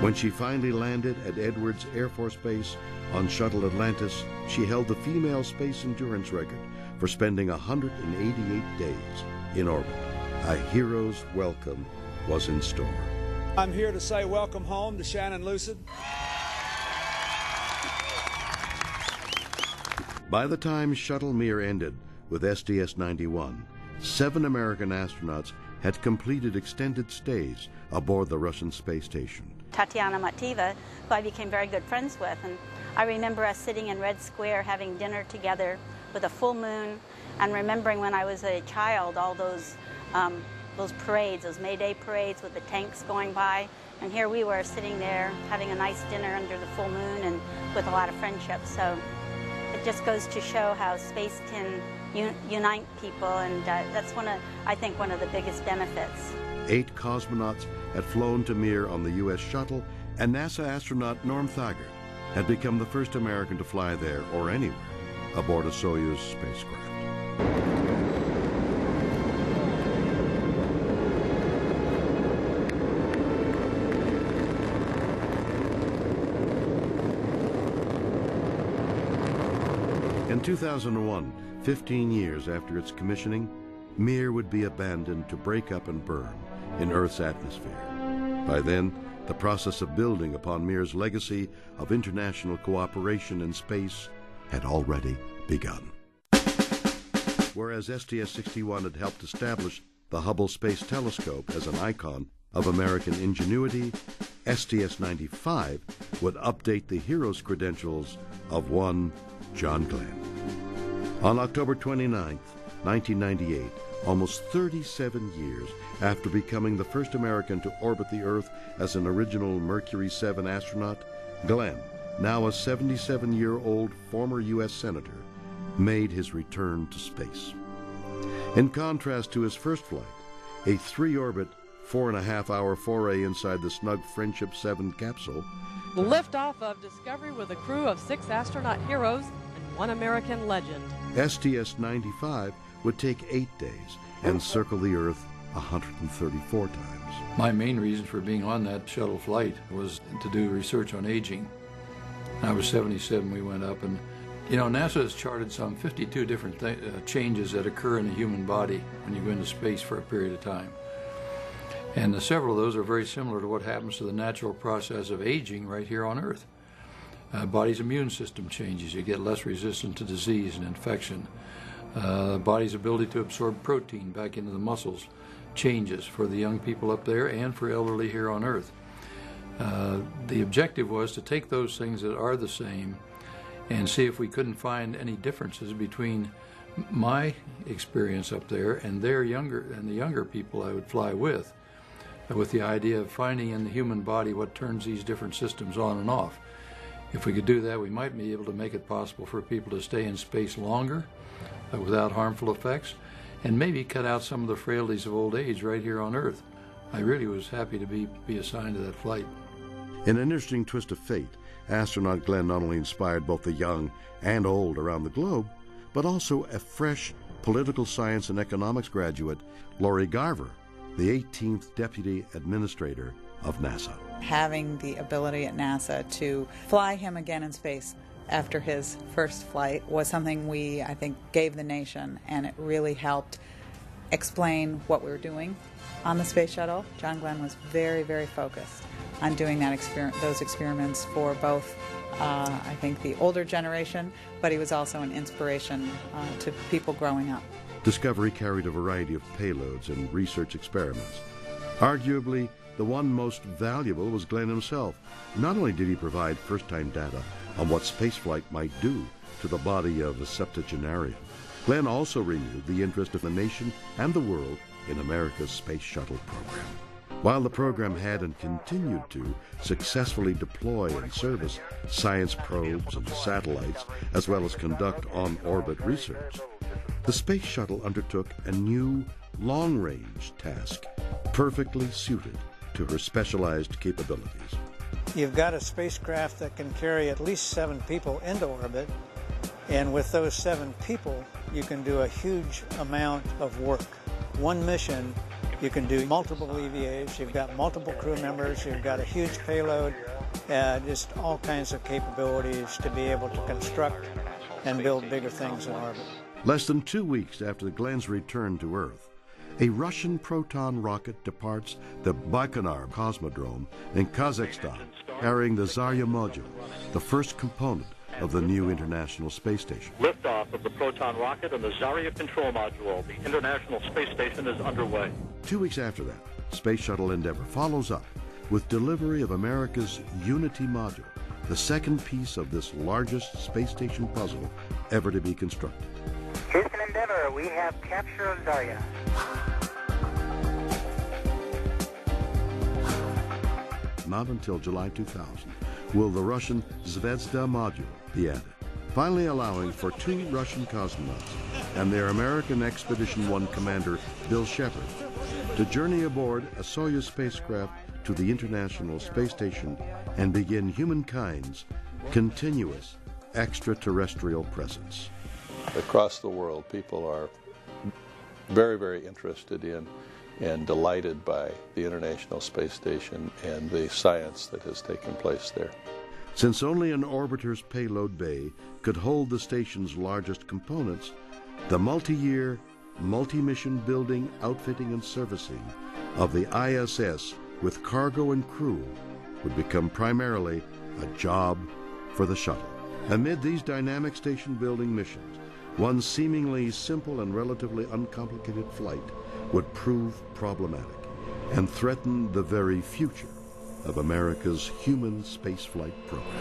When she finally landed at Edwards Air Force Base on Shuttle Atlantis, she held the female space endurance record for spending 188 days in orbit. A hero's welcome was in store.
I'm here to say welcome home to Shannon Lucid.
By the time Shuttle Mir ended with STS-91, 7 American astronauts had completed extended stays aboard the Russian space station.
Tatiana Mativa, who I became very good friends with, and I remember us sitting in Red Square having dinner together with a full moon, and remembering when I was a child all those parades, those May Day parades with the tanks going by, and here we were sitting there having a nice dinner under the full moon and with a lot of friendship. So it just goes to show how space can unite people, and that's I think one of the biggest benefits.
8 cosmonauts had flown to Mir on the U.S. Shuttle, and NASA astronaut Norm Thagard had become the first American to fly there or anywhere aboard a Soyuz spacecraft. In 2001, 15 years after its commissioning, Mir would be abandoned to break up and burn in Earth's atmosphere. By then, the process of building upon Mir's legacy of international cooperation in space had already begun. Whereas STS-61 had helped establish the Hubble Space Telescope as an icon of American ingenuity, STS-95 would update the hero's credentials of one John Glenn. On October 29, 1998, almost 37 years after becoming the first American to orbit the Earth as an original Mercury 7 astronaut, Glenn, now a 77-year-old former U.S. Senator, made his return to space. In contrast to his first flight, a 3-orbit, 4.5-hour foray inside the snug Friendship 7 capsule,
liftoff of Discovery with a crew of 6 astronaut heroes and 1 American legend.
STS-95 would take 8 days and circle the Earth 134 times.
My main reason for being on that shuttle flight was to do research on aging. I was 77, we went up, and you know, NASA has charted some 52 different changes that occur in the human body when you go into space for a period of time. And several of those are very similar to what happens to the natural process of aging right here on Earth. Body's immune system changes. You get less resistant to disease and infection. The body's ability to absorb protein back into the muscles changes for the young people up there and for elderly here on Earth. The objective was to take those things that are the same and see if we couldn't find any differences between my experience up there and the younger people I would fly with the idea of finding in the human body what turns these different systems on and off. If we could do that, we might be able to make it possible for people to stay in space longer without harmful effects, and maybe cut out some of the frailties of old age right here on Earth. I really was happy to be assigned to that flight.
In an interesting twist of fate, astronaut Glenn not only inspired both the young and old around the globe, but also a fresh political science and economics graduate, Lori Garver, the 18th Deputy Administrator of NASA.
Having the ability at NASA to fly him again in space after his first flight was something we, I think, gave the nation, and it really helped explain what we were doing on the space shuttle. John Glenn was very, very focused on doing those experiments for both, I think, the older generation, but he was also an inspiration to people growing up.
Discovery carried a variety of payloads and research experiments. Arguably, the one most valuable was Glenn himself. Not only did he provide first-time data on what spaceflight might do to the body of a septuagenarian, Glenn also renewed the interest of the nation and the world in America's space shuttle program. While the program had and continued to successfully deploy and service science probes and satellites, as well as conduct on-orbit research, the space shuttle undertook a new long-range task perfectly suited to her specialized capabilities.
You've got a spacecraft that can carry at least 7 people into orbit, and with those 7 people, you can do a huge amount of work. One mission, you can do multiple EVAs, you've got multiple crew members, you've got a huge payload, just all kinds of capabilities to be able to construct and build bigger things in orbit.
Less than 2 weeks after Glenn's return to Earth, a Russian Proton rocket departs the Baikonur Cosmodrome in Kazakhstan, carrying the Zarya module, the first component of the new International Space Station.
Liftoff of the Proton rocket and the Zarya control module. The International Space Station is underway.
2 weeks after that, Space Shuttle Endeavour follows up with delivery of America's Unity module, the second piece of this largest space station puzzle ever to be constructed.
Houston Endeavour, we have capture of Zarya.
Not until July 2000 will the Russian Zvezda module be added, finally allowing for 2 Russian cosmonauts and their American Expedition 1 commander, Bill Shepard, to journey aboard a Soyuz spacecraft to the International Space Station and begin humankind's continuous extraterrestrial presence.
Across the world, people are very, very interested in and delighted by the International Space Station and the science that has taken place there.
Since only an orbiter's payload bay could hold the station's largest components, the multi-year, multi-mission building, outfitting, and servicing of the ISS with cargo and crew would become primarily a job for the shuttle. Amid these dynamic station building missions, one seemingly simple and relatively uncomplicated flight would prove problematic and threaten the very future of America's human spaceflight program.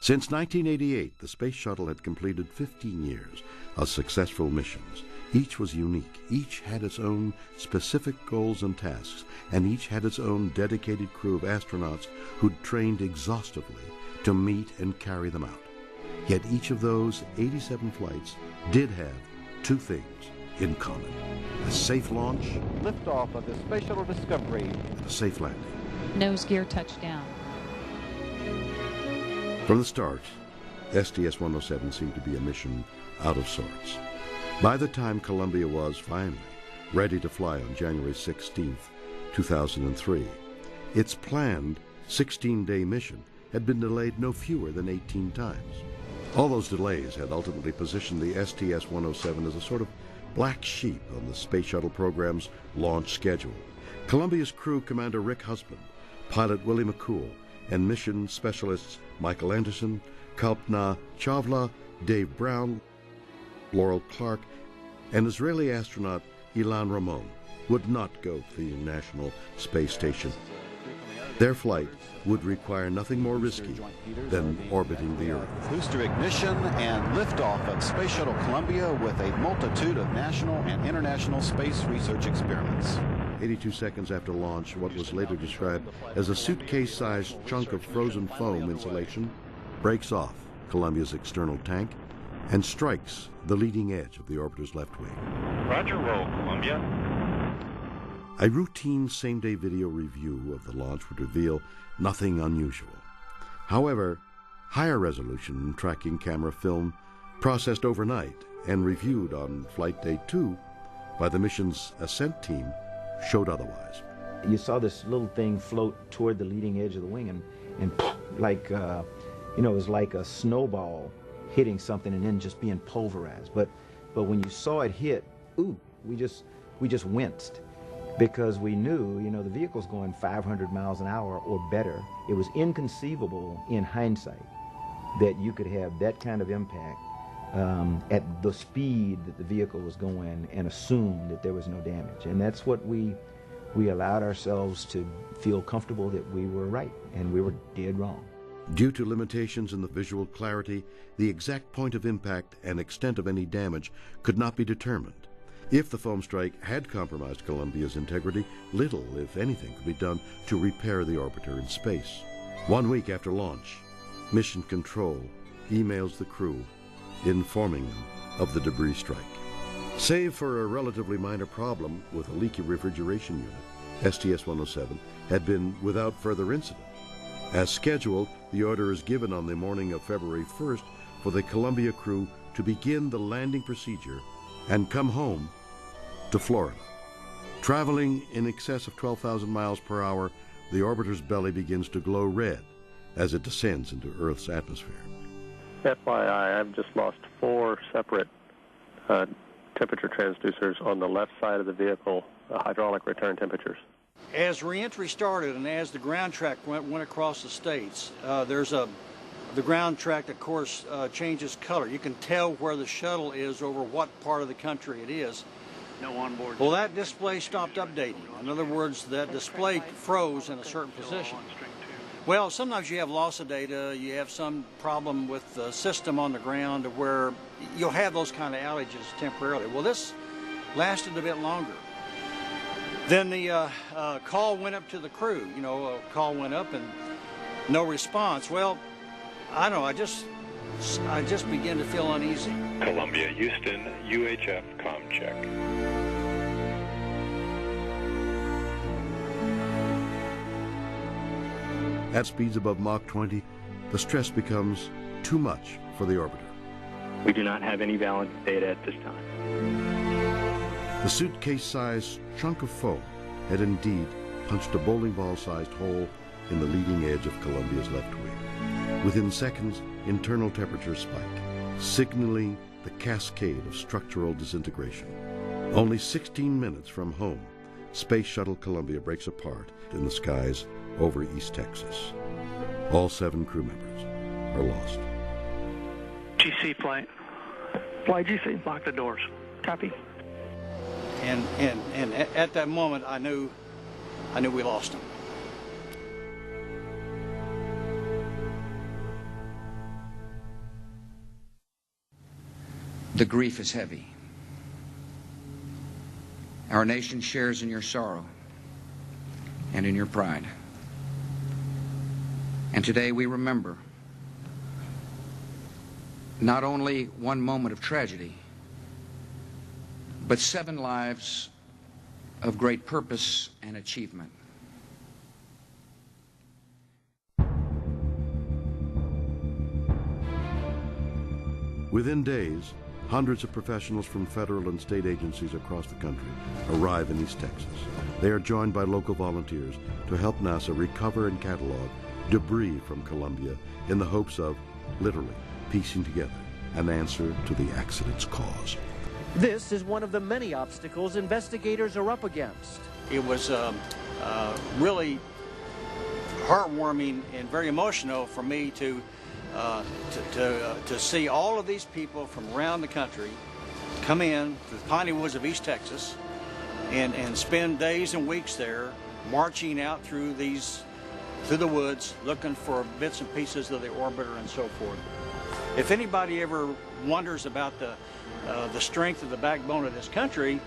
Since 1988, the Space Shuttle had completed 15 years of successful missions. Each was unique, each had its own specific goals and tasks, and each had its own dedicated crew of astronauts who'd trained exhaustively to meet and carry them out. Yet each of those 87 flights did have 2 things in common: a safe launch,
Liftoff of the Space Shuttle Discovery,
a safe landing.
Nose gear touchdown.
From the start, STS-107 seemed to be a mission out of sorts. By the time Columbia was finally ready to fly on January 16, 2003, its planned 16-day mission had been delayed no fewer than 18 times. All those delays had ultimately positioned the STS-107 as a sort of black sheep on the Space Shuttle program's launch schedule. Columbia's crew commander Rick Husband, pilot Willie McCool, and mission specialists Michael Anderson, Kalpna Chawla, Dave Brown, Laurel Clark, and Israeli astronaut Ilan Ramon would not go to the International Space Station. Their flight would require nothing more risky than orbiting the Earth.
Booster ignition and liftoff of Space Shuttle Columbia with a multitude of national and international space research experiments.
82 seconds after launch, what was later described as a suitcase-sized chunk of frozen foam insulation breaks off Columbia's external tank and strikes the leading edge of the orbiter's left wing.
Roger, roll, Columbia.
A routine same-day video review of the launch would reveal nothing unusual. However, higher resolution tracking camera film processed overnight and reviewed on flight day 2 by the mission's ascent team showed otherwise.
You saw this little thing float toward the leading edge of the wing and like, it was like a snowball hitting something and then just being pulverized. But when you saw it hit, ooh, we just winced, because we knew, the vehicle's going 500 miles an hour or better. It was inconceivable in hindsight that you could have that kind of impact at the speed that the vehicle was going and assume that there was no damage. And that's what we allowed ourselves to feel comfortable that we were right and we were dead wrong.
Due to limitations in the visual clarity, the exact point of impact and extent of any damage could not be determined. If the foam strike had compromised Columbia's integrity, little, if anything, could be done to repair the orbiter in space. 1 week after launch, Mission Control emails the crew informing them of the debris strike. Save for a relatively minor problem with a leaky refrigeration unit, STS-107 had been without further incident. As scheduled, the order is given on the morning of February 1st for the Columbia crew to begin the landing procedure and come home to Florida. Traveling in excess of 12,000 miles per hour, the orbiter's belly begins to glow red as it descends into Earth's atmosphere.
FYI, I've just lost 4 separate temperature transducers on the left side of the vehicle, hydraulic return temperatures.
As reentry started and as the ground track went across the states, the ground track, of course, changes color. You can tell where the shuttle is over what part of the country it is.
No onboard.
Well, that display stopped updating. In other words, that display froze in a certain position. Well, sometimes you have loss of data, you have some problem with the system on the ground where you'll have those kind of outages temporarily. Well, this lasted a bit longer. Then the call went up to the crew. You know, a call went up and no response. Well, I don't know, I just began to feel uneasy.
Columbia, Houston, UHF, comm check.
At speeds above Mach 20, the stress becomes too much for the orbiter.
We do not have any valid data at this time.
The suitcase-sized chunk of foam had indeed punched a bowling ball-sized hole in the leading edge of Columbia's left wing. Within seconds, internal temperatures spike, signaling the cascade of structural disintegration. Only 16 minutes from home, Space Shuttle Columbia breaks apart in the skies over East Texas. All 7 crew members are lost.
GC flight. Fly GC. Lock the doors. Copy.
And at that moment, I knew we lost him.
The grief is heavy. Our nation shares in your sorrow and in your pride. And today we remember not only one moment of tragedy, but 7 lives of great purpose and achievement.
Within days, hundreds of professionals from federal and state agencies across the country arrive in East Texas. They are joined by local volunteers to help NASA recover and catalog debris from Columbia in the hopes of, literally, piecing together an answer to the accident's cause.
This is one of the many obstacles investigators are up against.
It was really heartwarming and very emotional for me to see all of these people from around the country come in to the piney woods of East Texas and spend days and weeks there marching out through the woods looking for bits and pieces of the orbiter and so forth. If anybody ever wonders about the strength of the backbone of this country,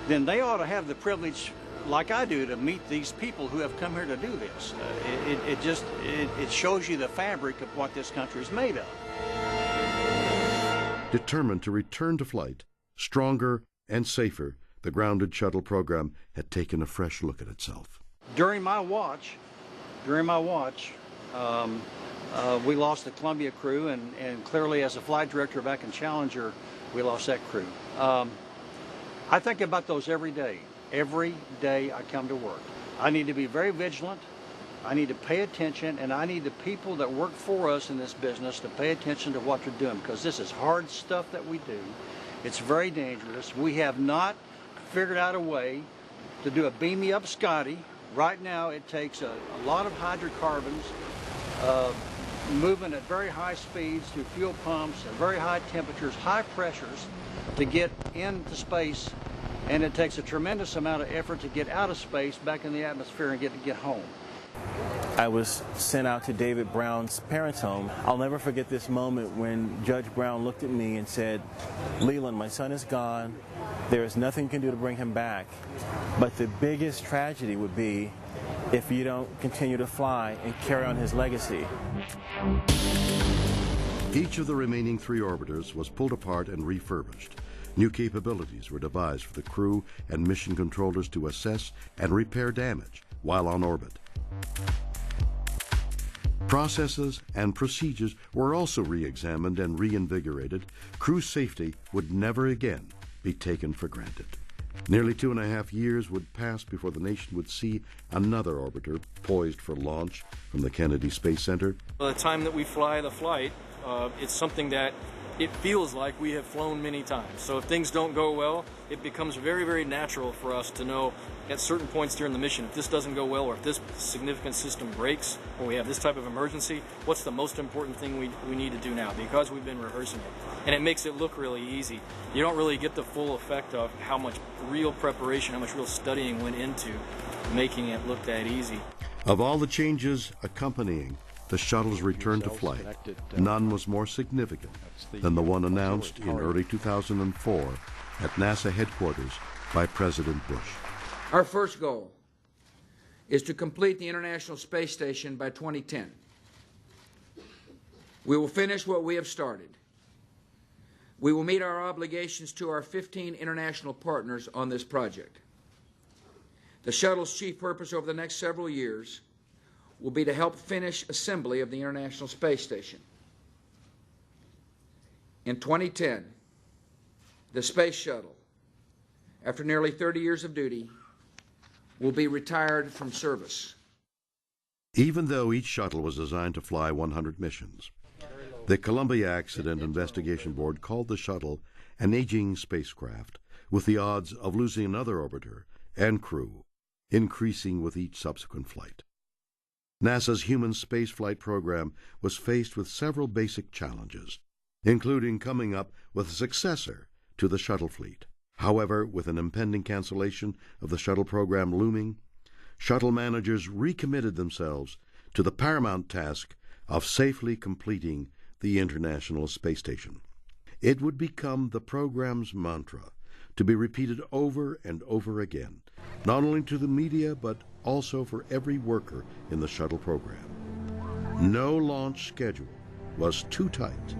then they ought to have the privilege, like I do, to meet these people who have come here to do this. It shows you the fabric of what this country is made of.
Determined to return to flight, stronger and safer, the grounded shuttle program had taken a fresh look at itself.
During my watch, we lost the Columbia crew, and clearly as a flight director back in Challenger, we lost that crew. I think about those every day. Every day I come to work. I need to be very vigilant. I need to pay attention, and I need the people that work for us in this business to pay attention to what they're doing, because this is hard stuff that we do. It's very dangerous. We have not figured out a way to do a beam me up Scotty. Right now it takes a lot of hydrocarbons, moving at very high speeds through fuel pumps at very high temperatures, high pressures to get into space, and it takes a tremendous amount of effort to get out of space back in the atmosphere and get home.
I was sent out to David Brown's parents' home. I'll never forget this moment when Judge Brown looked at me and said, "Leland, my son is gone. There is nothing you can do to bring him back. But the biggest tragedy would be if you don't continue to fly and carry on his legacy."
Each of the remaining 3 orbiters was pulled apart and refurbished. New capabilities were devised for the crew and mission controllers to assess and repair damage while on orbit. Processes and procedures were also re-examined and reinvigorated. Crew safety would never again be taken for granted. Nearly 2.5 years would pass before the nation would see another orbiter poised for launch from the Kennedy Space Center.
By the time that we fly the flight, it's something that
it feels like we have flown many times. So if things don't go well, it becomes very, very natural for us to know at certain points during the mission, if this doesn't go well or if this significant system breaks or we have this type of emergency, what's the most important thing we need to do now, because we've been rehearsing it. And it makes it look really easy. You don't really get the full effect of how much real preparation, how much real studying went into making it look that easy.
Of all the changes accompanying the shuttle's return to flight, none was more significant than the one announced in early 2004 at NASA headquarters by President Bush.
Our first goal is to complete the International Space Station by 2010. We will finish what we have started. We will meet our obligations to our 15 international partners on this project. The shuttle's chief purpose over the next several years will be to help finish assembly of the International Space Station. In 2010, the Space Shuttle, after nearly 30 years of duty, will be retired from service.
Even though each shuttle was designed to fly 100 missions, the Columbia Accident Investigation Board called the shuttle an aging spacecraft, with the odds of losing another orbiter and crew increasing with each subsequent flight. NASA's human spaceflight program was faced with several basic challenges, including coming up with a successor to the shuttle fleet. However, with an impending cancellation of the shuttle program looming, shuttle managers recommitted themselves to the paramount task of safely completing the International Space Station. It would become the program's mantra, to be repeated over and over again, not only to the media but also for every worker in the shuttle program. No launch schedule was too tight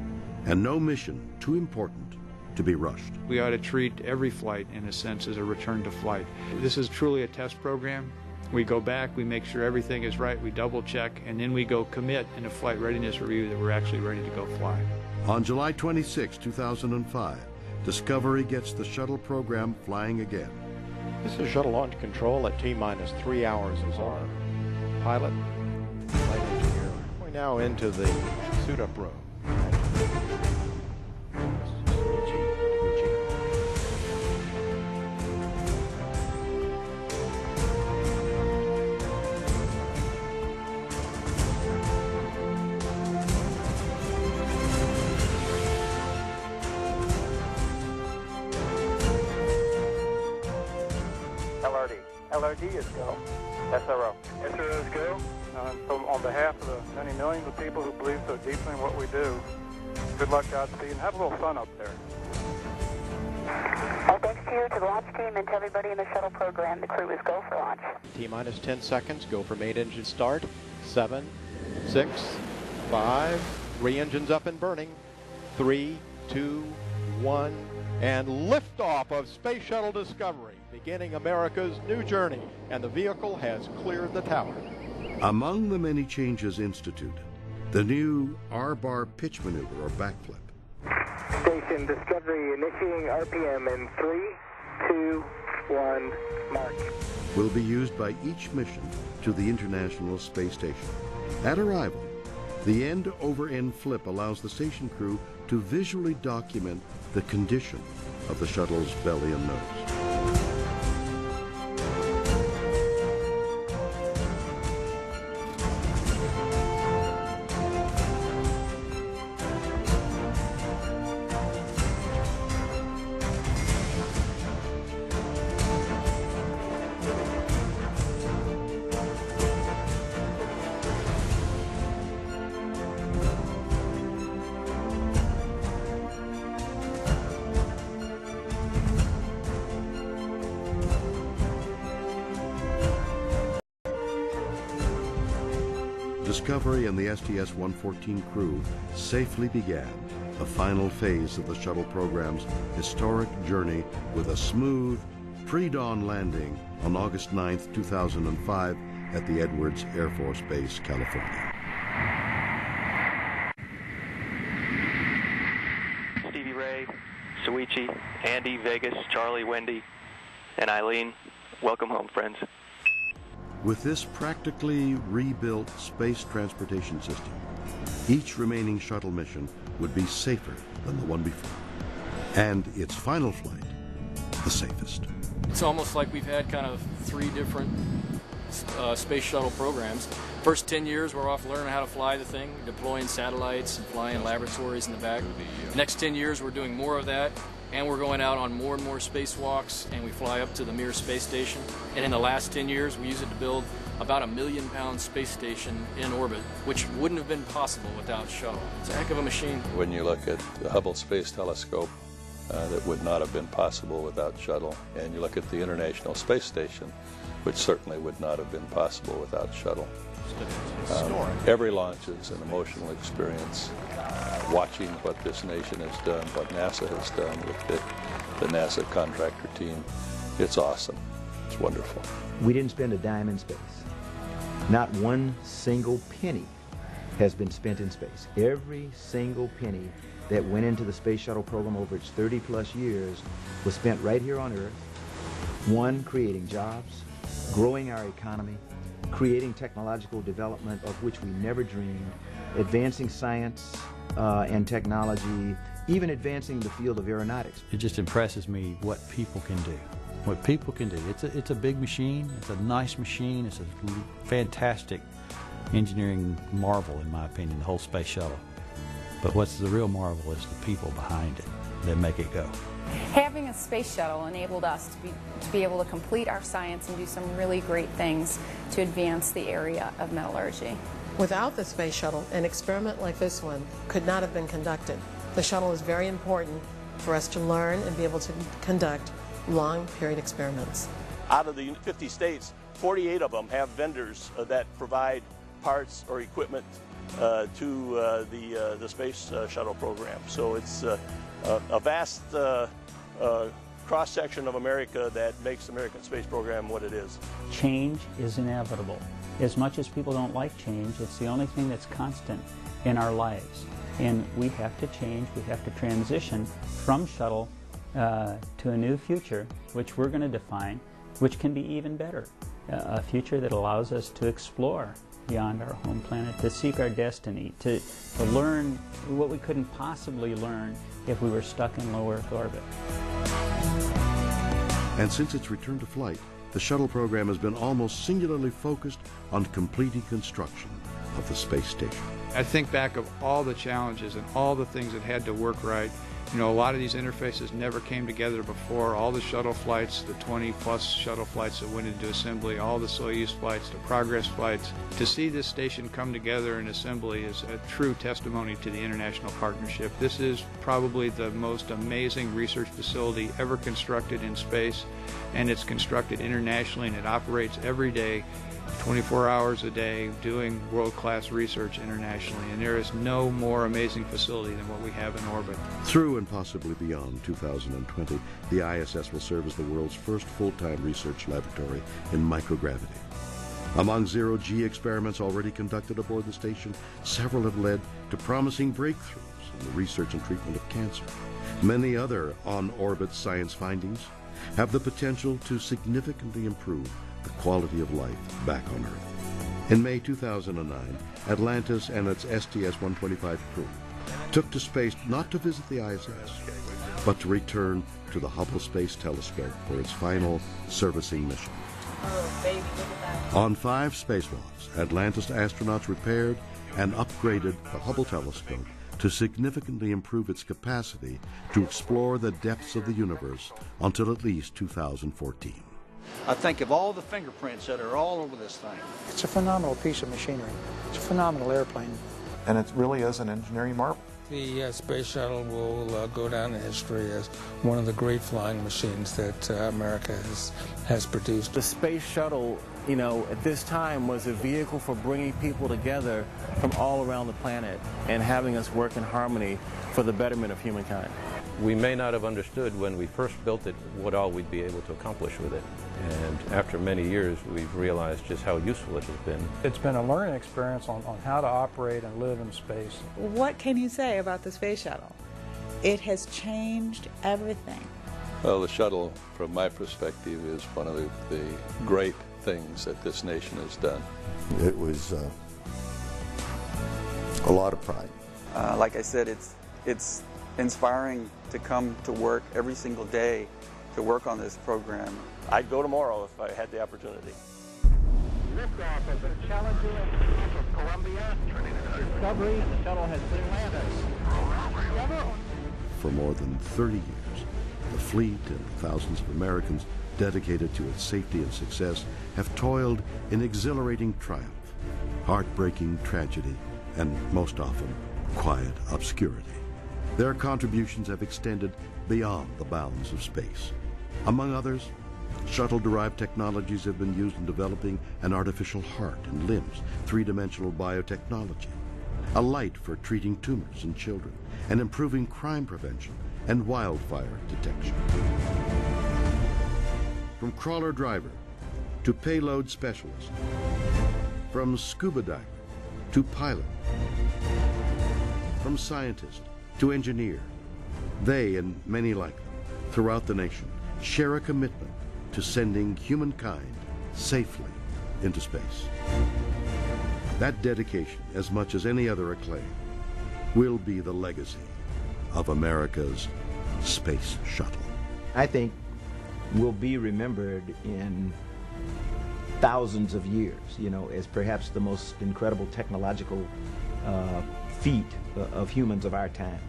and no mission too important to be rushed.
We ought to treat every flight, in a sense, as a return to flight. This is truly a test program. We go back, we make sure everything is right, we double check, and then we go commit in a flight readiness review that we're actually ready to go fly.
On July 26, 2005, Discovery gets the shuttle program flying again.
This is Shuttle Launch Control at T-minus 3 hours as our pilot, flight engineer. We're now into the suit-up room.
LRD is go. SRO. SRO is go. So on behalf of the many millions of people who believe so deeply in what we do, good luck, Godspeed, and have a little fun up there.
Well, thanks to you, to the launch team, and to everybody in the shuttle program. The crew is go for launch.
T-minus 10 seconds. Go for main engine start. 7, 6, 5. 3 engines up and burning. 3, 2, 1. And liftoff of Space Shuttle Discovery, beginning America's new journey, and the vehicle has cleared the tower.
Among the many changes instituted, the new R-bar pitch maneuver or backflip.
Station Discovery initiating RPM in 3, 2, 1, mark.
Will be used by each mission to the International Space Station. At arrival, the end-over-end flip allows the station crew to visually document the condition of the shuttle's belly and nose. Discovery and the STS-114 crew safely began the final phase of the shuttle program's historic journey with a smooth, pre-dawn landing on August 9, 2005 at the Edwards Air Force Base, California.
Stevie Ray, Soichi, Andy, Vegas, Charlie, Wendy, and Eileen, welcome home, friends.
With this practically rebuilt space transportation system, each remaining shuttle mission would be safer than the one before, and its final flight, the safest.
It's almost like we've had kind of 3 different space shuttle programs. First 10 years we're off learning how to fly the thing, deploying satellites and flying laboratories in the back. Next 10 years we're doing more of that, and we're going out on more and more spacewalks, and we fly up to the Mir space station. And in the last 10 years we use it to build about a 1 million-pound space station in orbit, which wouldn't have been possible without Shuttle. It's a heck of a machine.
When you look at the Hubble Space Telescope, that would not have been possible without Shuttle, and you look at the International Space Station, which certainly would not have been possible without Shuttle. Every launch is an emotional experience. Watching what this nation has done, what NASA has done with the NASA contractor team, it's awesome. It's wonderful.
We didn't spend a dime in space. Not one single penny has been spent in space. Every single penny that went into the space shuttle program over its 30-plus years was spent right here on Earth. One, creating jobs, growing our economy, creating technological development of which we never dreamed, advancing science and technology, even advancing the field of aeronautics.
It just impresses me what people can do. What people can do. It's a big machine. It's a nice machine. It's a fantastic engineering marvel, in my opinion, the whole space shuttle. But what's the real marvel is the people behind it that make it go.
Having a space shuttle enabled us to be able to complete our science and do some really great things to advance the area of metallurgy.
Without the space shuttle, an experiment like this one could not have been conducted. The shuttle is very important for us to learn and be able to conduct long period experiments.
Out of the 50 states, 48 of them have vendors that provide parts or equipment to the space shuttle program. So it's a vast cross-section of America that makes the American space program what it is.
Change is inevitable. As much as people don't like change, it's the only thing that's constant in our lives. And we have to change, we have to transition from shuttle to a new future, which we're going to define, which can be even better. A future that allows us to explore beyond our home planet, to seek our destiny, to learn what we couldn't possibly learn if we were stuck in low Earth orbit.
And since its return to flight, the shuttle program has been almost singularly focused on completing construction of the space station.
I think back of all the challenges and all the things that had to work right. You know, a lot of these interfaces never came together before. All the shuttle flights, the 20-plus shuttle flights that went into assembly, all the Soyuz flights, the Progress flights. To see this station come together in assembly is a true testimony to the international partnership. This is probably the most amazing research facility ever constructed in space, and it's constructed internationally, and it operates every day, 24 hours a day, doing world-class research internationally, and there is no more amazing facility than what we have in orbit.
Through and possibly beyond 2020, the ISS will serve as the world's first full-time research laboratory in microgravity. Among zero-G experiments already conducted aboard the station, several have led to promising breakthroughs in the research and treatment of cancer. Many other on-orbit science findings have the potential to significantly improve the quality of life back on Earth. In May 2009, Atlantis and its STS-125 crew took to space not to visit the ISS, but to return to the Hubble Space Telescope for its final servicing mission.
Oh, baby, look at that.
On 5 spacewalks, Atlantis astronauts repaired and upgraded the Hubble telescope to significantly improve its capacity to explore the depths of the universe until at least 2014.
I think of all the fingerprints that are all over this thing.
It's a phenomenal piece of machinery. It's a phenomenal airplane.
And it really is an engineering marvel.
The space shuttle will go down in history as one of the great flying machines that America has produced.
The space shuttle, you know, at this time was a vehicle for bringing people together from all around the planet and having us work in harmony for the betterment of humankind.
We may not have understood when we first built it what all we'd be able to accomplish with it. And after many years, we've realized just how useful it has been.
It's been a learning experience on how to operate and live in space.
What can you say about the space shuttle? It has changed everything.
Well, the shuttle, from my perspective, is one of the great things that this nation has done.
It was a lot of pride.
Like I said, it's
it's inspiring to come to work every single day to work on this program.
I'd go tomorrow if I had the opportunity.
Liftoff of the Challenger of Columbia. Discovery, and the shuttle has been landed.
For more than 30 years, the fleet and thousands of Americans dedicated to its safety and success have toiled in exhilarating triumph, heartbreaking tragedy, and most often, quiet obscurity. Their contributions have extended beyond the bounds of space. Among others, shuttle-derived technologies have been used in developing an artificial heart and limbs, three-dimensional biotechnology, a light for treating tumors in children, and improving crime prevention and wildfire detection. From crawler driver to payload specialist, from scuba diver to pilot, from scientist to engineer, they and many like them throughout the nation share a commitment to sending humankind safely into space. That dedication, as much as any other acclaim, will be the legacy of America's space shuttle.
I think will be remembered in thousands of years, as perhaps the most incredible technological feat of humans of our time.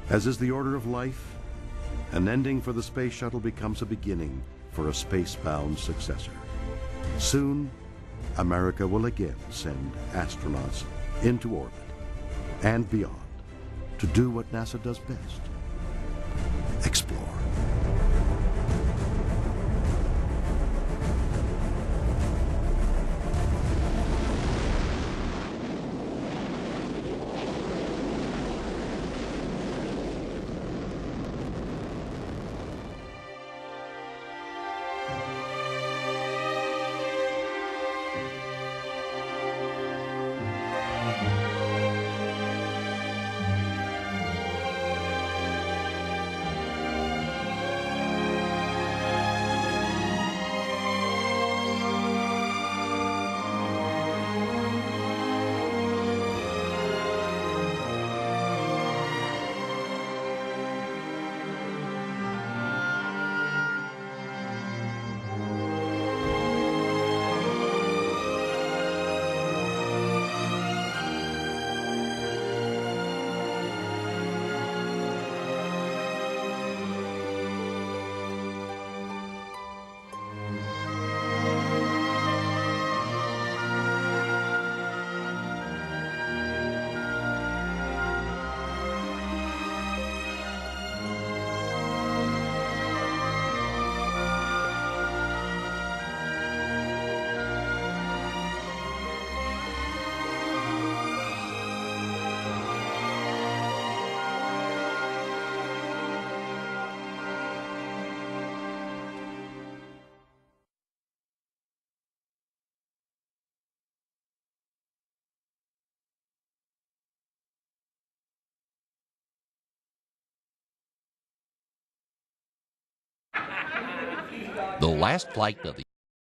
As is the order of life, an ending for the space shuttle becomes a beginning for a space-bound successor. Soon, America will again send astronauts into orbit and beyond to do what NASA does best: explore.
The last flight of the